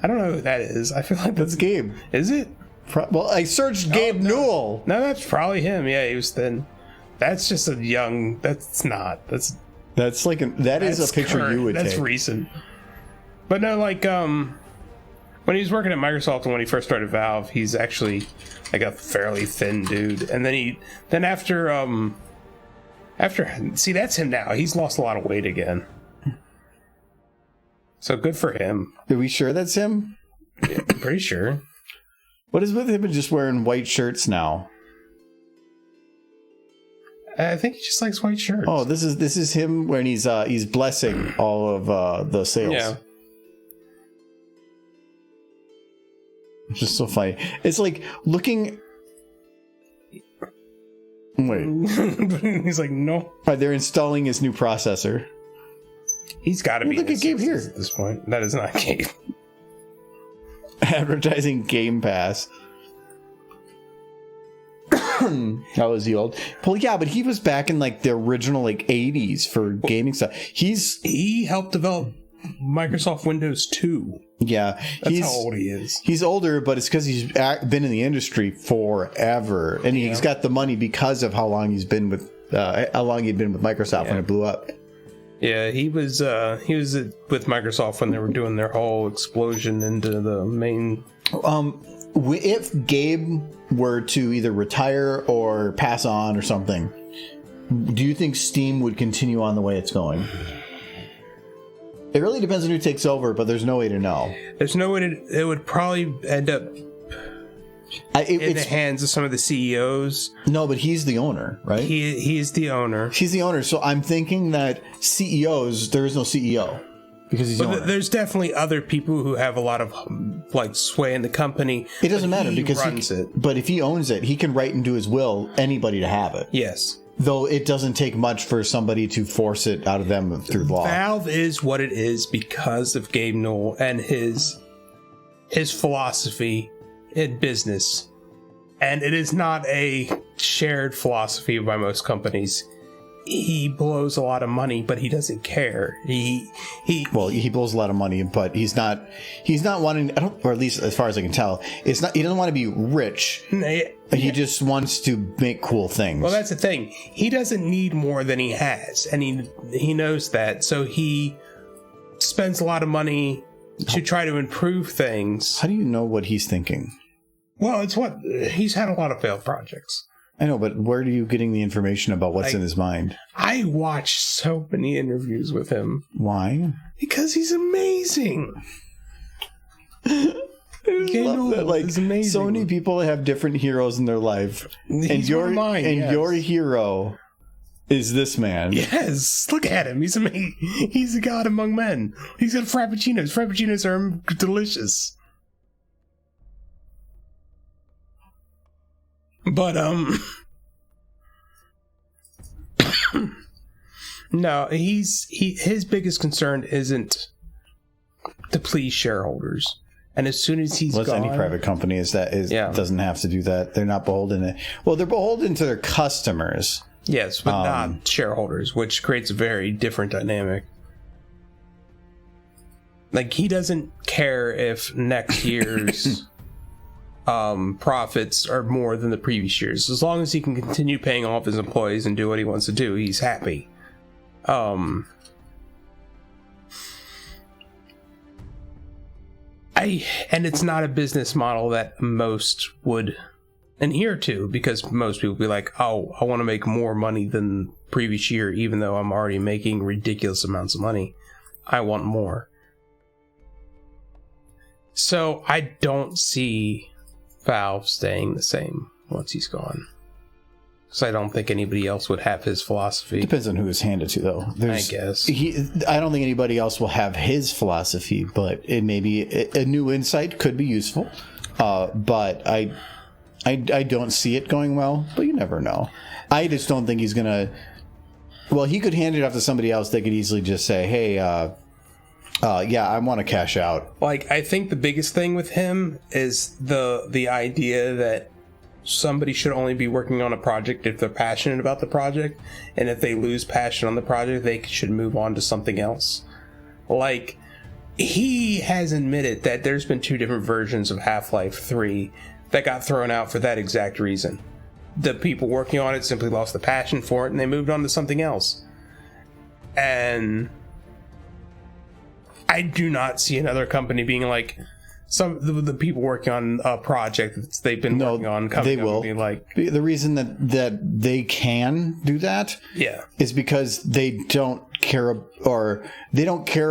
I don't know who that is. I feel like That's Gabe. Is it? Well, I searched Gabe Newell. No, that's probably him. Yeah, he was thin. That's just a young. That's not. That's like that is a picture current. you would That's take. recent. But no, like when he was working at Microsoft and when he first started Valve, he's actually like a fairly thin dude. And then after see, that's him now. He's lost a lot of weight again. So good for him. Are we sure that's him? Yeah, I'm pretty sure. What is with him just wearing white shirts now? I think he just likes white shirts. Oh, this is him when he's blessing all of the sales. Yeah. It's just so funny. It's like looking. Wait. He's like, no. They're installing his new processor. He's got to be. Look at Gabe here at this point. That is not Gabe. Advertising Game Pass. How was he old? Well, yeah, but he was back in like the original like 80s for gaming stuff. He helped develop Microsoft Windows 2. Yeah, that's how old he is. He's older, but it's because he's been in the industry forever, and he's got the money because of how long he'd been with Microsoft when it blew up. Yeah, he was with Microsoft when they were doing their whole explosion into the main. If Gabe were to either retire or pass on or something, do you think Steam would continue on the way it's going? It really depends on who takes over, but there's no way to know. There's no way to. It would probably end up in the hands of some of the CEOs. No, but he's the owner, right? He's the owner. He's the owner. So I'm thinking that CEOs, there is no CEO because he's the owner. There's definitely other people who have a lot of like sway in the company. It doesn't matter because he runs it. But if he owns it, he can write into his will anybody to have it. Yes. Though it doesn't take much for somebody to force it out of them through law. Valve is what it is because of Gabe Newell and his philosophy in business. And it is not a shared philosophy by most companies. He blows a lot of money, but he doesn't care. He blows a lot of money, but he's not wanting, or at least as far as I can tell, it's not. He doesn't want to be rich. He just wants to make cool things. Well, that's the thing. He doesn't need more than he has, and he knows that. So he spends a lot of money to try to improve things. How do you know what he's thinking? Well, it's what he's had a lot of failed projects. I know, but where are you getting the information about what's in his mind? I watched so many interviews with him. Why? Because he's amazing. I love that. Like, so many people have different heroes in their life, and your hero is this man. Yes, look at him. He's amazing. He's a god among men. He's got frappuccinos. Frappuccinos are delicious. But no, his biggest concern isn't to please shareholders. And as soon as he's gone, any private company doesn't have to do that. They're not beholden. Well, they're beholden to their customers. Yes, but not shareholders, which creates a very different dynamic. Like, he doesn't care if next year's profits are more than the previous years. As long as he can continue paying off his employees and do what he wants to do, he's happy. And it's not a business model that most would And here too, because most people be like, oh, I want to make more money than previous year, even though I'm already making ridiculous amounts of money. I want more. So I don't see Valve staying the same once he's gone. Because I don't think anybody else would have his philosophy. Depends on who it's handed to, though. I guess. I don't think anybody else will have his philosophy, but it may be a new insight could be useful. But I don't see it going well, but you never know. I just don't think he's going to... Well, he could hand it off to somebody else. They could easily just say, hey, yeah, I want to cash out. Like, I think the biggest thing with him is the idea that somebody should only be working on a project if they're passionate about the project, and if they lose passion on the project, they should move on to something else. Like, he has admitted that there's been 2 different versions of Half-Life 3 that got thrown out for that exact reason. The people working on it simply lost the passion for it, and they moved on to something else. And I do not see another company being like, some the people working on a project that they've been working on coming they will. Be like, the reason that they can do that is because they don't care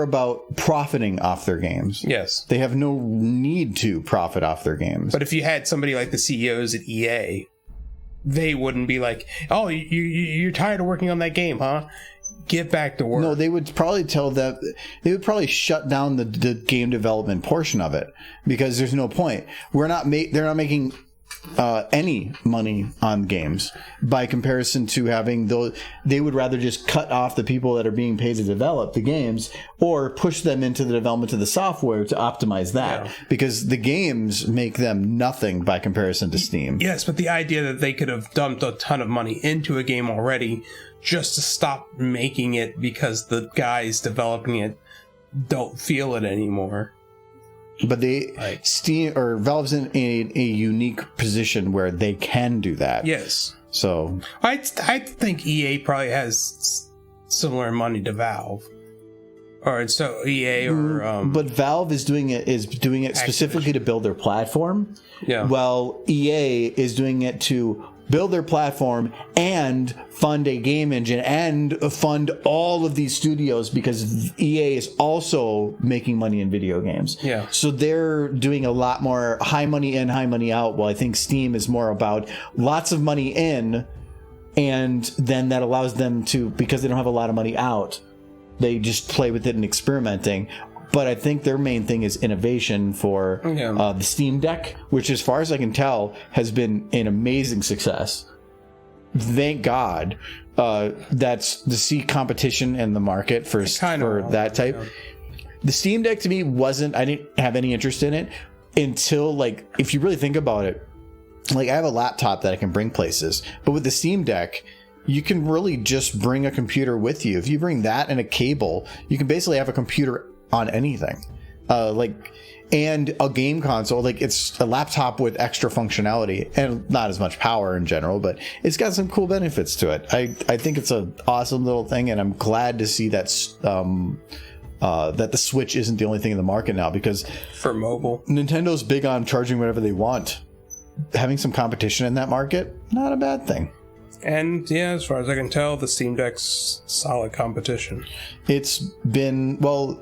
about profiting off their games. Yes. They have no need to profit off their games. But if you had somebody like the CEOs at EA, they wouldn't be like, oh, you're tired of working on that game, huh? Get back to work. No, they would probably tell them, they would probably shut down the game development portion of it, because there's no point. They're not making any money on games by comparison to having those. They would rather just cut off the people that are being paid to develop the games, or push them into the development of the software to optimize that, because the games make them nothing by comparison to Steam. Yes, but the idea that they could have dumped a ton of money into a game already just to stop making it because the guys developing it don't feel it anymore. But Steam or Valve's in a unique position where they can do that. Yes. So I think EA probably has similar money to Valve, or so EA or. But Valve is doing it specifically to build their platform. Yeah. While EA is doing it to build their platform and fund a game engine and fund all of these studios, because EA is also making money in video games. Yeah. So they're doing a lot more high money in, high money out. Well, I think Steam is more about lots of money in, and then that allows them to, because they don't have a lot of money out, they just play with it and experimenting. But I think their main thing is innovation for the Steam Deck, which, as far as I can tell, has been an amazing success. Thank God. That's to see competition in the market for that type. The Steam Deck, to me, I didn't have any interest in it until, like, if you really think about it, like, I have a laptop that I can bring places, but with the Steam Deck, you can really just bring a computer with you. If you bring that and a cable, you can basically have a computer on anything, and a game console. Like, it's a laptop with extra functionality and not as much power in general, but it's got some cool benefits to it. I think it's an awesome little thing, and I'm glad to see that that the Switch isn't the only thing in the market now, because for mobile, Nintendo's big on charging whatever they want. Having some competition in that market, not a bad thing. And yeah, as far as I can tell, the Steam Deck's solid competition. It's been, well,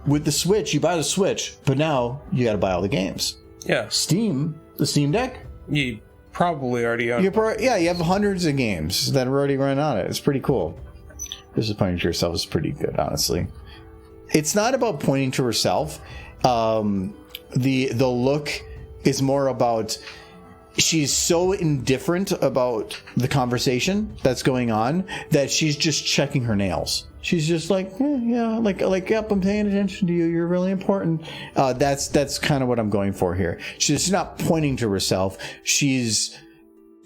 with the Switch, you buy the Switch, but now you got to buy all the games. Yeah. Steam, the Steam Deck, you probably already own. you have hundreds of games that are already running on it. It's pretty cool. Disappointing to yourself is pretty good, honestly. It's not about pointing to herself. The look is more about, she's so indifferent about the conversation that's going on that she's just checking her nails. She's just like, yep, I'm paying attention to you. You're really important. That's kind of what I'm going for here. She's not pointing to herself. She's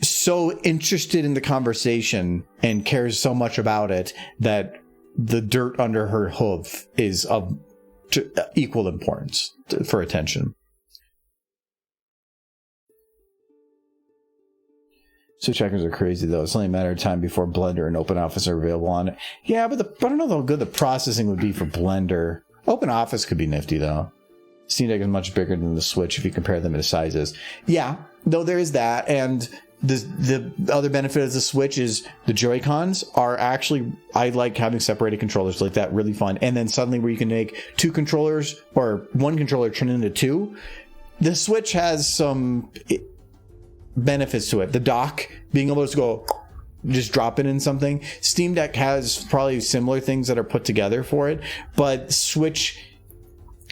so interested in the conversation and cares so much about it that the dirt under her hoof is of equal importance for attention. Switch hackers are crazy, though. It's only a matter of time before Blender and OpenOffice are available on it. Yeah, but I don't know how good the processing would be for Blender. OpenOffice could be nifty, though. Steam Deck is much bigger than the Switch if you compare them in sizes. Yeah, though there is that, and the other benefit of the Switch is the Joy-Cons are actually, I like having separated controllers like that, really fun. And then suddenly where you can make two controllers or one controller turn into two. The Switch has some benefits to it. The dock, being able to go just drop it in something. Steam Deck has probably similar things that are put together for it, but Switch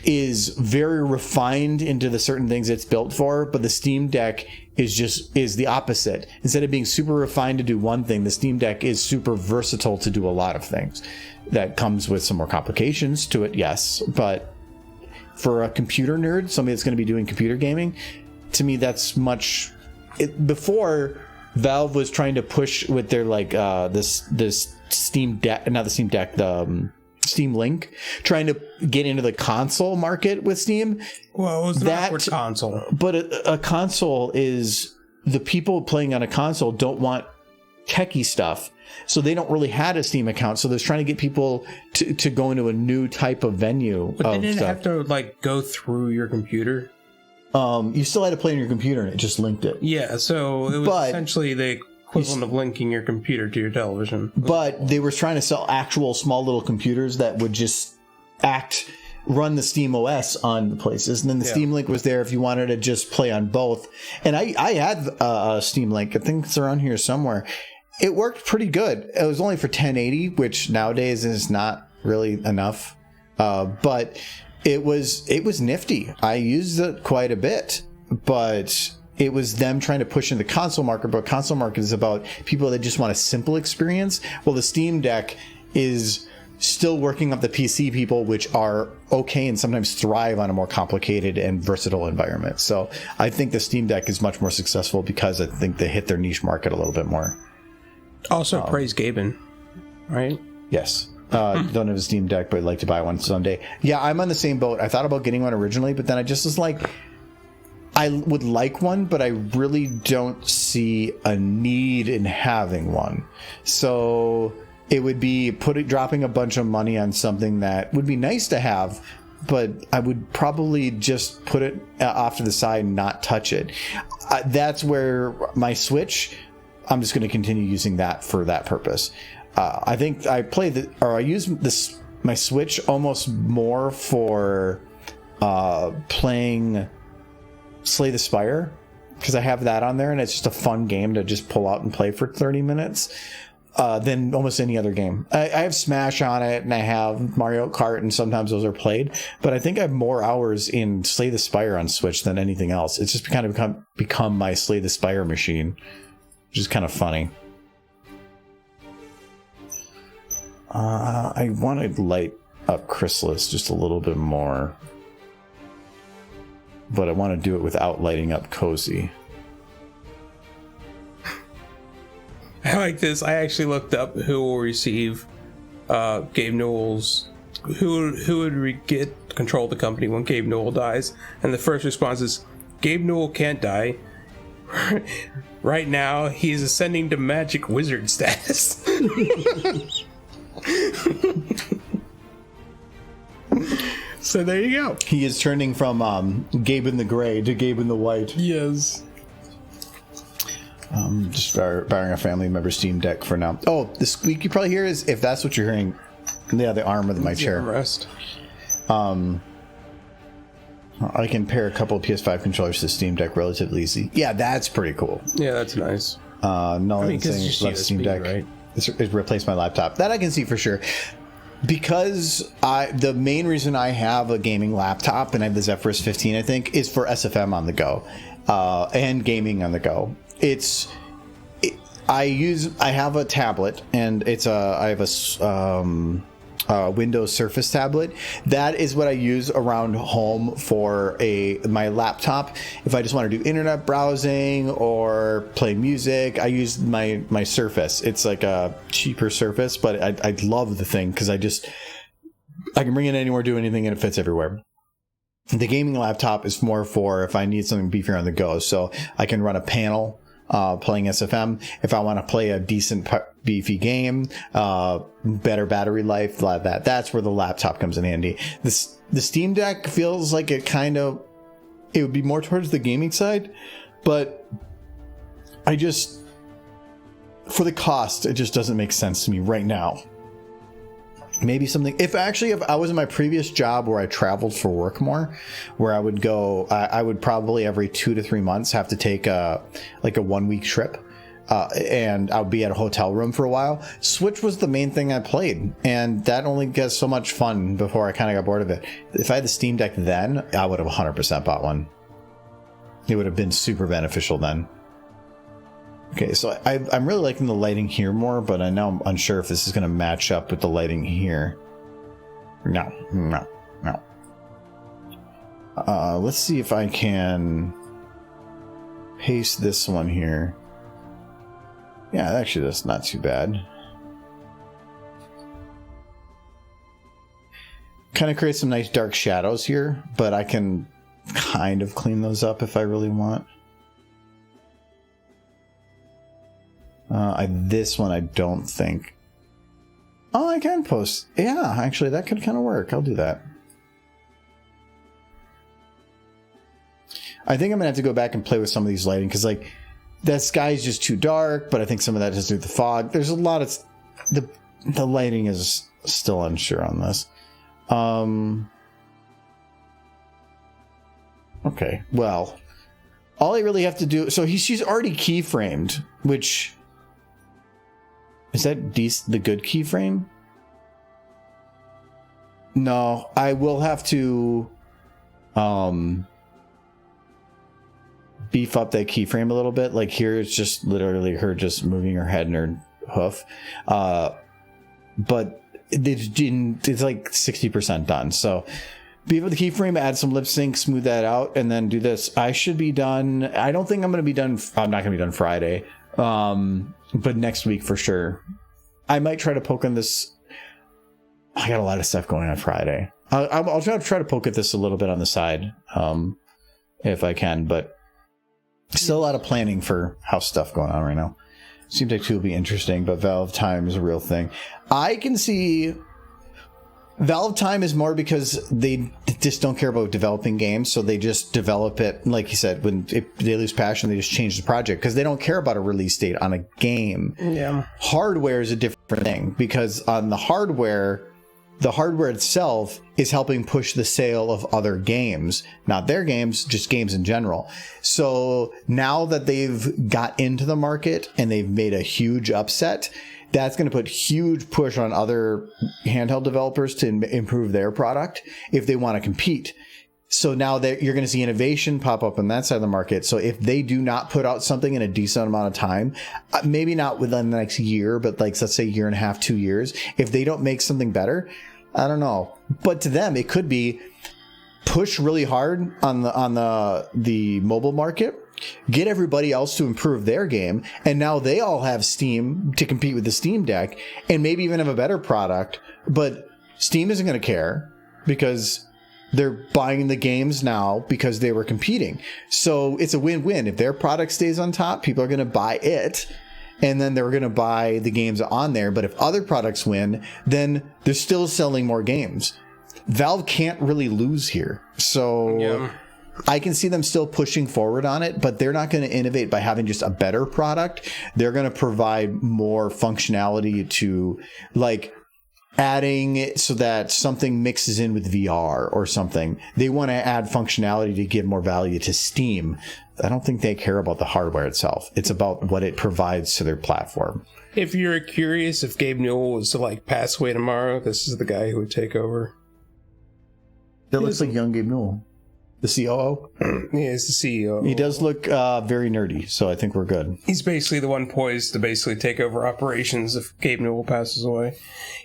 is very refined into the certain things it's built for, but the Steam Deck is the opposite. Instead of being super refined to do one thing, the Steam Deck is super versatile to do a lot of things. That comes with some more complications to it, yes, but for a computer nerd, somebody that's going to be doing computer gaming, to me that's much. Before, Valve was trying to push with their like this Steam Deck, not the Steam Deck, the Steam Link, trying to get into the console market with Steam. Well, it was an awkward console. But a console is, the people playing on a console don't want techie stuff, so they don't really have a Steam account. So they're trying to get people to go into a new type of venue. But they didn't have to like go through your computer. You still had to play on your computer, and it just linked it. Yeah, so it was essentially the equivalent of linking your computer to your television. But they were trying to sell actual small little computers that would just run the Steam OS on the places. And then the Steam Link was there if you wanted to just play on both. And I had a Steam Link. I think it's around here somewhere. It worked pretty good. It was only for 1080, which nowadays is not really enough. But it was nifty. I used it quite a bit, but it was them trying to push into the console market. But console market is about people that just want a simple experience. Well, the Steam Deck is still working up the PC people, which are okay and sometimes thrive on a more complicated and versatile environment. So I think the Steam Deck is much more successful because I think they hit their niche market a little bit more. Also, praise Gaben, right? Yes. Don't have a Steam Deck, but I'd like to buy one someday. Yeah, I'm on the same boat. I thought about getting one originally, but then I just was like, I would like one, but I really don't see a need in having one. So it would be dropping a bunch of money on something that would be nice to have, but I would probably just put it off to the side and not touch it. That's where my Switch, I'm just going to continue using that for that purpose. I think I use my Switch almost more for playing Slay the Spire, because I have that on there and it's just a fun game to just pull out and play for 30 minutes than almost any other game. I have Smash on it and I have Mario Kart, and sometimes those are played, but I think I have more hours in Slay the Spire on Switch than anything else. It's just kind of become my Slay the Spire machine, which is kind of funny. I want to light up Chrysalis just a little bit more, but I want to do it without lighting up Cozy. I like this. I actually looked up who will receive Gabe Newell's, who would get control of the company when Gabe Newell dies, and the first response is, Gabe Newell can't die. Right now, he's ascending to magic wizard status. So there you go. He is turning from Gabe in the Gray to Gabe in the White. Yes. Just borrowing a family member Steam Deck for now. Oh, the squeak you probably hear is, if that's what you're hearing, the arm of my chair. Armrest. I can pair a couple of PS5 controllers to Steam Deck relatively easy. Yeah, that's pretty cool. Yeah, that's nice. Saying about Steam Deck, right? It replaced my laptop. That I can see for sure. Because the main reason I have a gaming laptop, and I have the Zephyrus 15, I think, is for SFM on the go and gaming on the go. I have a tablet, and I have a Windows Surface tablet. That is what I use around home for my laptop. If I just want to do internet browsing or play music, I use my Surface. It's like a cheaper Surface, but I love the thing because I can bring it anywhere, do anything, and it fits everywhere. The gaming laptop is more for if I need something beefier on the go, so I can run a panel playing SFM. If I want to play a decent beefy game, better battery life, that's where the laptop comes in handy. The Steam Deck feels like it would be more towards the gaming side, but for the cost, it just doesn't make sense to me right now. Maybe something, if I was in my previous job where I traveled for work more, where I would go, I would probably every 2 to 3 months have to take a 1 week trip, and I would be at a hotel room for a while. Switch was the main thing I played, and that only gets so much fun before I kind of got bored of it. If I had the Steam Deck then, I would have 100% bought one. It would have been super beneficial then. Okay, so I'm really liking the lighting here more, but I know I'm unsure if this is going to match up with the lighting here. No. Let's see if I can paste this one here. Yeah, actually, that's not too bad. Kind of create some nice dark shadows here, but I can kind of clean those up if I really want. This one I don't think. Oh, I can post. Yeah, actually, that could kind of work. I'll do that. I think I'm gonna have to go back and play with some of these lighting because, like, that sky is just too dark. But I think some of that has to do with the fog. There's a lot of the lighting is still unsure on this. Okay, well, all I really have to do. So she's already keyframed, which. Is that the good keyframe? No, I will have to beef up that keyframe a little bit. Like here, it's just literally her just moving her head and her hoof. But it's like 60% done. So beef up the keyframe, add some lip sync, smooth that out, and then do this. I should be done. I don't think I'm going to be done. I'm not going to be done Friday. But next week for sure. I might try to poke on this. I got a lot of stuff going on Friday. I'll try to poke at this a little bit on the side, if I can, but still a lot of planning for house stuff going on right now. Seems like 2 will be interesting, but Valve time is a real thing. I can see Valve time is more because they just don't care about developing games, so they just develop it. Like you said, when they lose passion, they just change the project because they don't care about a release date on a game. Yeah, hardware is a different thing because on the hardware itself is helping push the sale of other games, not their games, just games in general. So now that they've got into the market and they've made a huge upset, that's going to put huge push on other handheld developers to improve their product if they want to compete. So now that you're going to see innovation pop up on that side of the market. So if they do not put out something in a decent amount of time, maybe not within the next year, but like, let's say 1.5 years, 2 years, if they don't make something better, I don't know. But to them, it could be push really hard on the mobile market, get everybody else to improve their game, and now they all have Steam to compete with the Steam Deck and maybe even have a better product, but Steam isn't going to care because they're buying the games now because they were competing. So it's a win-win. If their product stays on top, people are going to buy it, and then they're going to buy the games on there. But if other products win, then they're still selling more games. Valve can't really lose here. So yeah. I can see them still pushing forward on it, but they're not going to innovate by having just a better product. They're going to provide more functionality to, like, adding it so that something mixes in with VR or something. They want to add functionality to give more value to Steam. I don't think they care about the hardware itself. It's about what it provides to their platform. If you're curious if Gabe Newell was to, like, pass away tomorrow, this is the guy who would take over. That looks like young Gabe Newell. The COO? Yeah, he's the CEO. He does look very nerdy, so I think we're good. He's basically the one poised to basically take over operations if Gabe Newell passes away.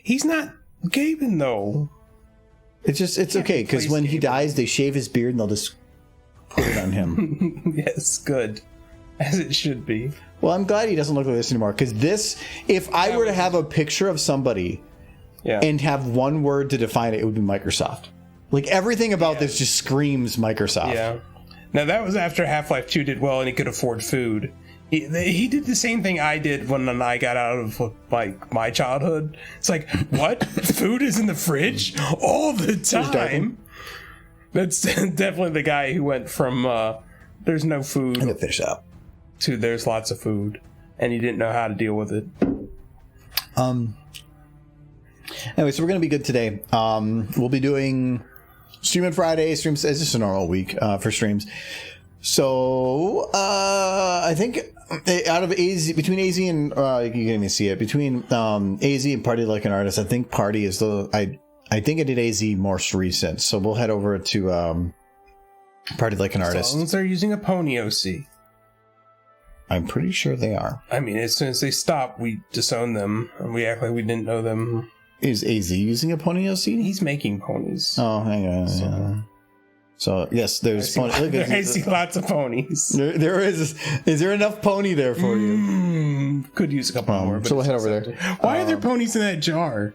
He's not Gaben, though. It's okay, because when he dies, they shave his beard and they'll just put it on him. Yes, good. As it should be. Well, I'm glad he doesn't look like this anymore, because this, if I were to have a picture of somebody and have one word to define it, it would be Microsoft. Like, everything about this just screams Microsoft. Yeah. Now, that was after Half-Life 2 did well and he could afford food. He did the same thing I did when I got out of like my childhood. It's like, what? Food is in the fridge all the time. That's definitely the guy who went from there's no food And a fish out. to there's lots of food, and he didn't know how to deal with it. Anyway, so we're gonna be good today. We'll be doing streaming Friday streams. It's just a normal week for streams. So I think out of AZ, between AZ and you can even see it between AZ and Party Like an Artist, I think Party is I think I did AZ most recent. So we'll head over to Party Like an Artist. As long as they're using a pony OC. I'm pretty sure they are. I mean, as soon as they stop, we disown them and we act like we didn't know them. Is AZ using a Pony OC? He's making ponies. Oh, hang on. So yes, there's pony. I see lots of ponies. There is. Is there enough pony there for you? Could use a couple more. But So we'll head over there. Why are there ponies in that jar?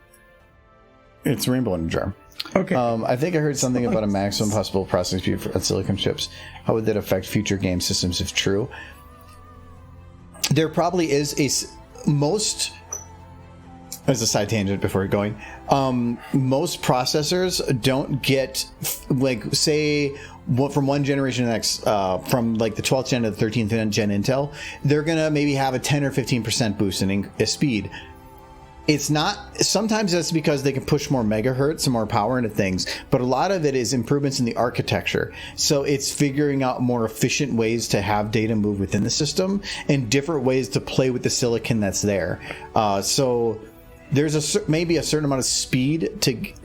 It's rainbow in a jar. Okay. I think I heard something about a maximum possible processing speed for silicon chips. How would that affect future game systems if true? There probably is most. As a side tangent before going, most processors don't get like say from one generation to the next, from like the 12th gen to the 13th gen Intel, they're gonna maybe have a 10 or 15% boost in speed. It's not, sometimes that's because they can push more megahertz and more power into things, but a lot of it is improvements in the architecture. So it's figuring out more efficient ways to have data move within the system and different ways to play with the silicon that's there. So there's maybe a certain amount of speed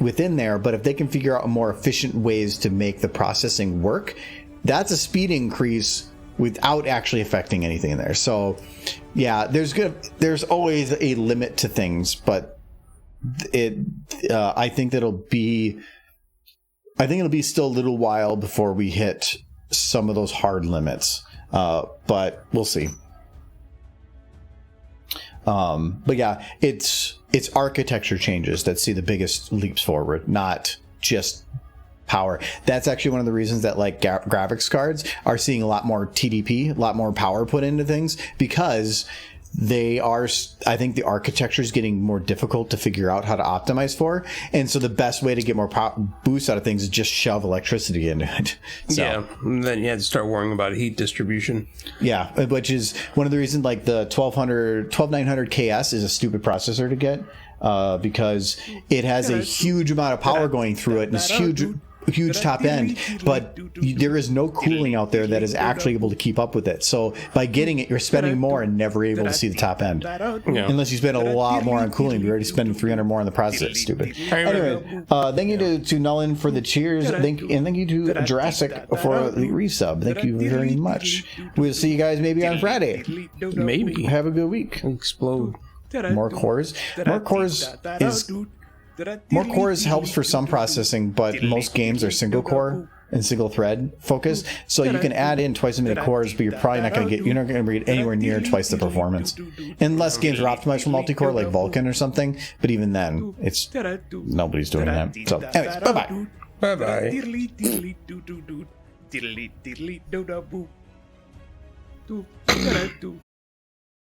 within there, but if they can figure out more efficient ways to make the processing work, that's a speed increase without actually affecting anything in there. So yeah, there's always a limit to things, but I think it'll be still a little while before we hit some of those hard limits, but we'll see. But yeah, it's architecture changes that see the biggest leaps forward, not just power. That's actually one of the reasons that like graphics cards are seeing a lot more TDP, a lot more power put into things, because I think the architecture is getting more difficult to figure out how to optimize for, and so the best way to get more boost out of things is just shove electricity into it. So, yeah, and then you had to start worrying about heat distribution. Yeah, which is one of the reasons like the 12900 KS is a stupid processor to get, because it has a huge amount of power going through it and it's huge top end, but there is no cooling out there that is actually able to keep up with it. So by getting it, you're spending more and never able to see the top end, unless you spend a lot more on cooling. You're already spending 300 more on the process. It's stupid. Anyway, thank you to Nullin for the cheers. Thank you to Jurassic for the resub. Thank you very much. We'll see you guys maybe on Friday. Maybe. Have a good week. Explode. More cores. More cores helps for some processing, but most games are single core and single thread focused. So you can add in twice as many cores, but you're probably not going to get anywhere near twice the performance, unless games are optimized for multi-core like Vulkan or something. But even then, nobody's doing that. So, anyways, bye bye. Bye bye.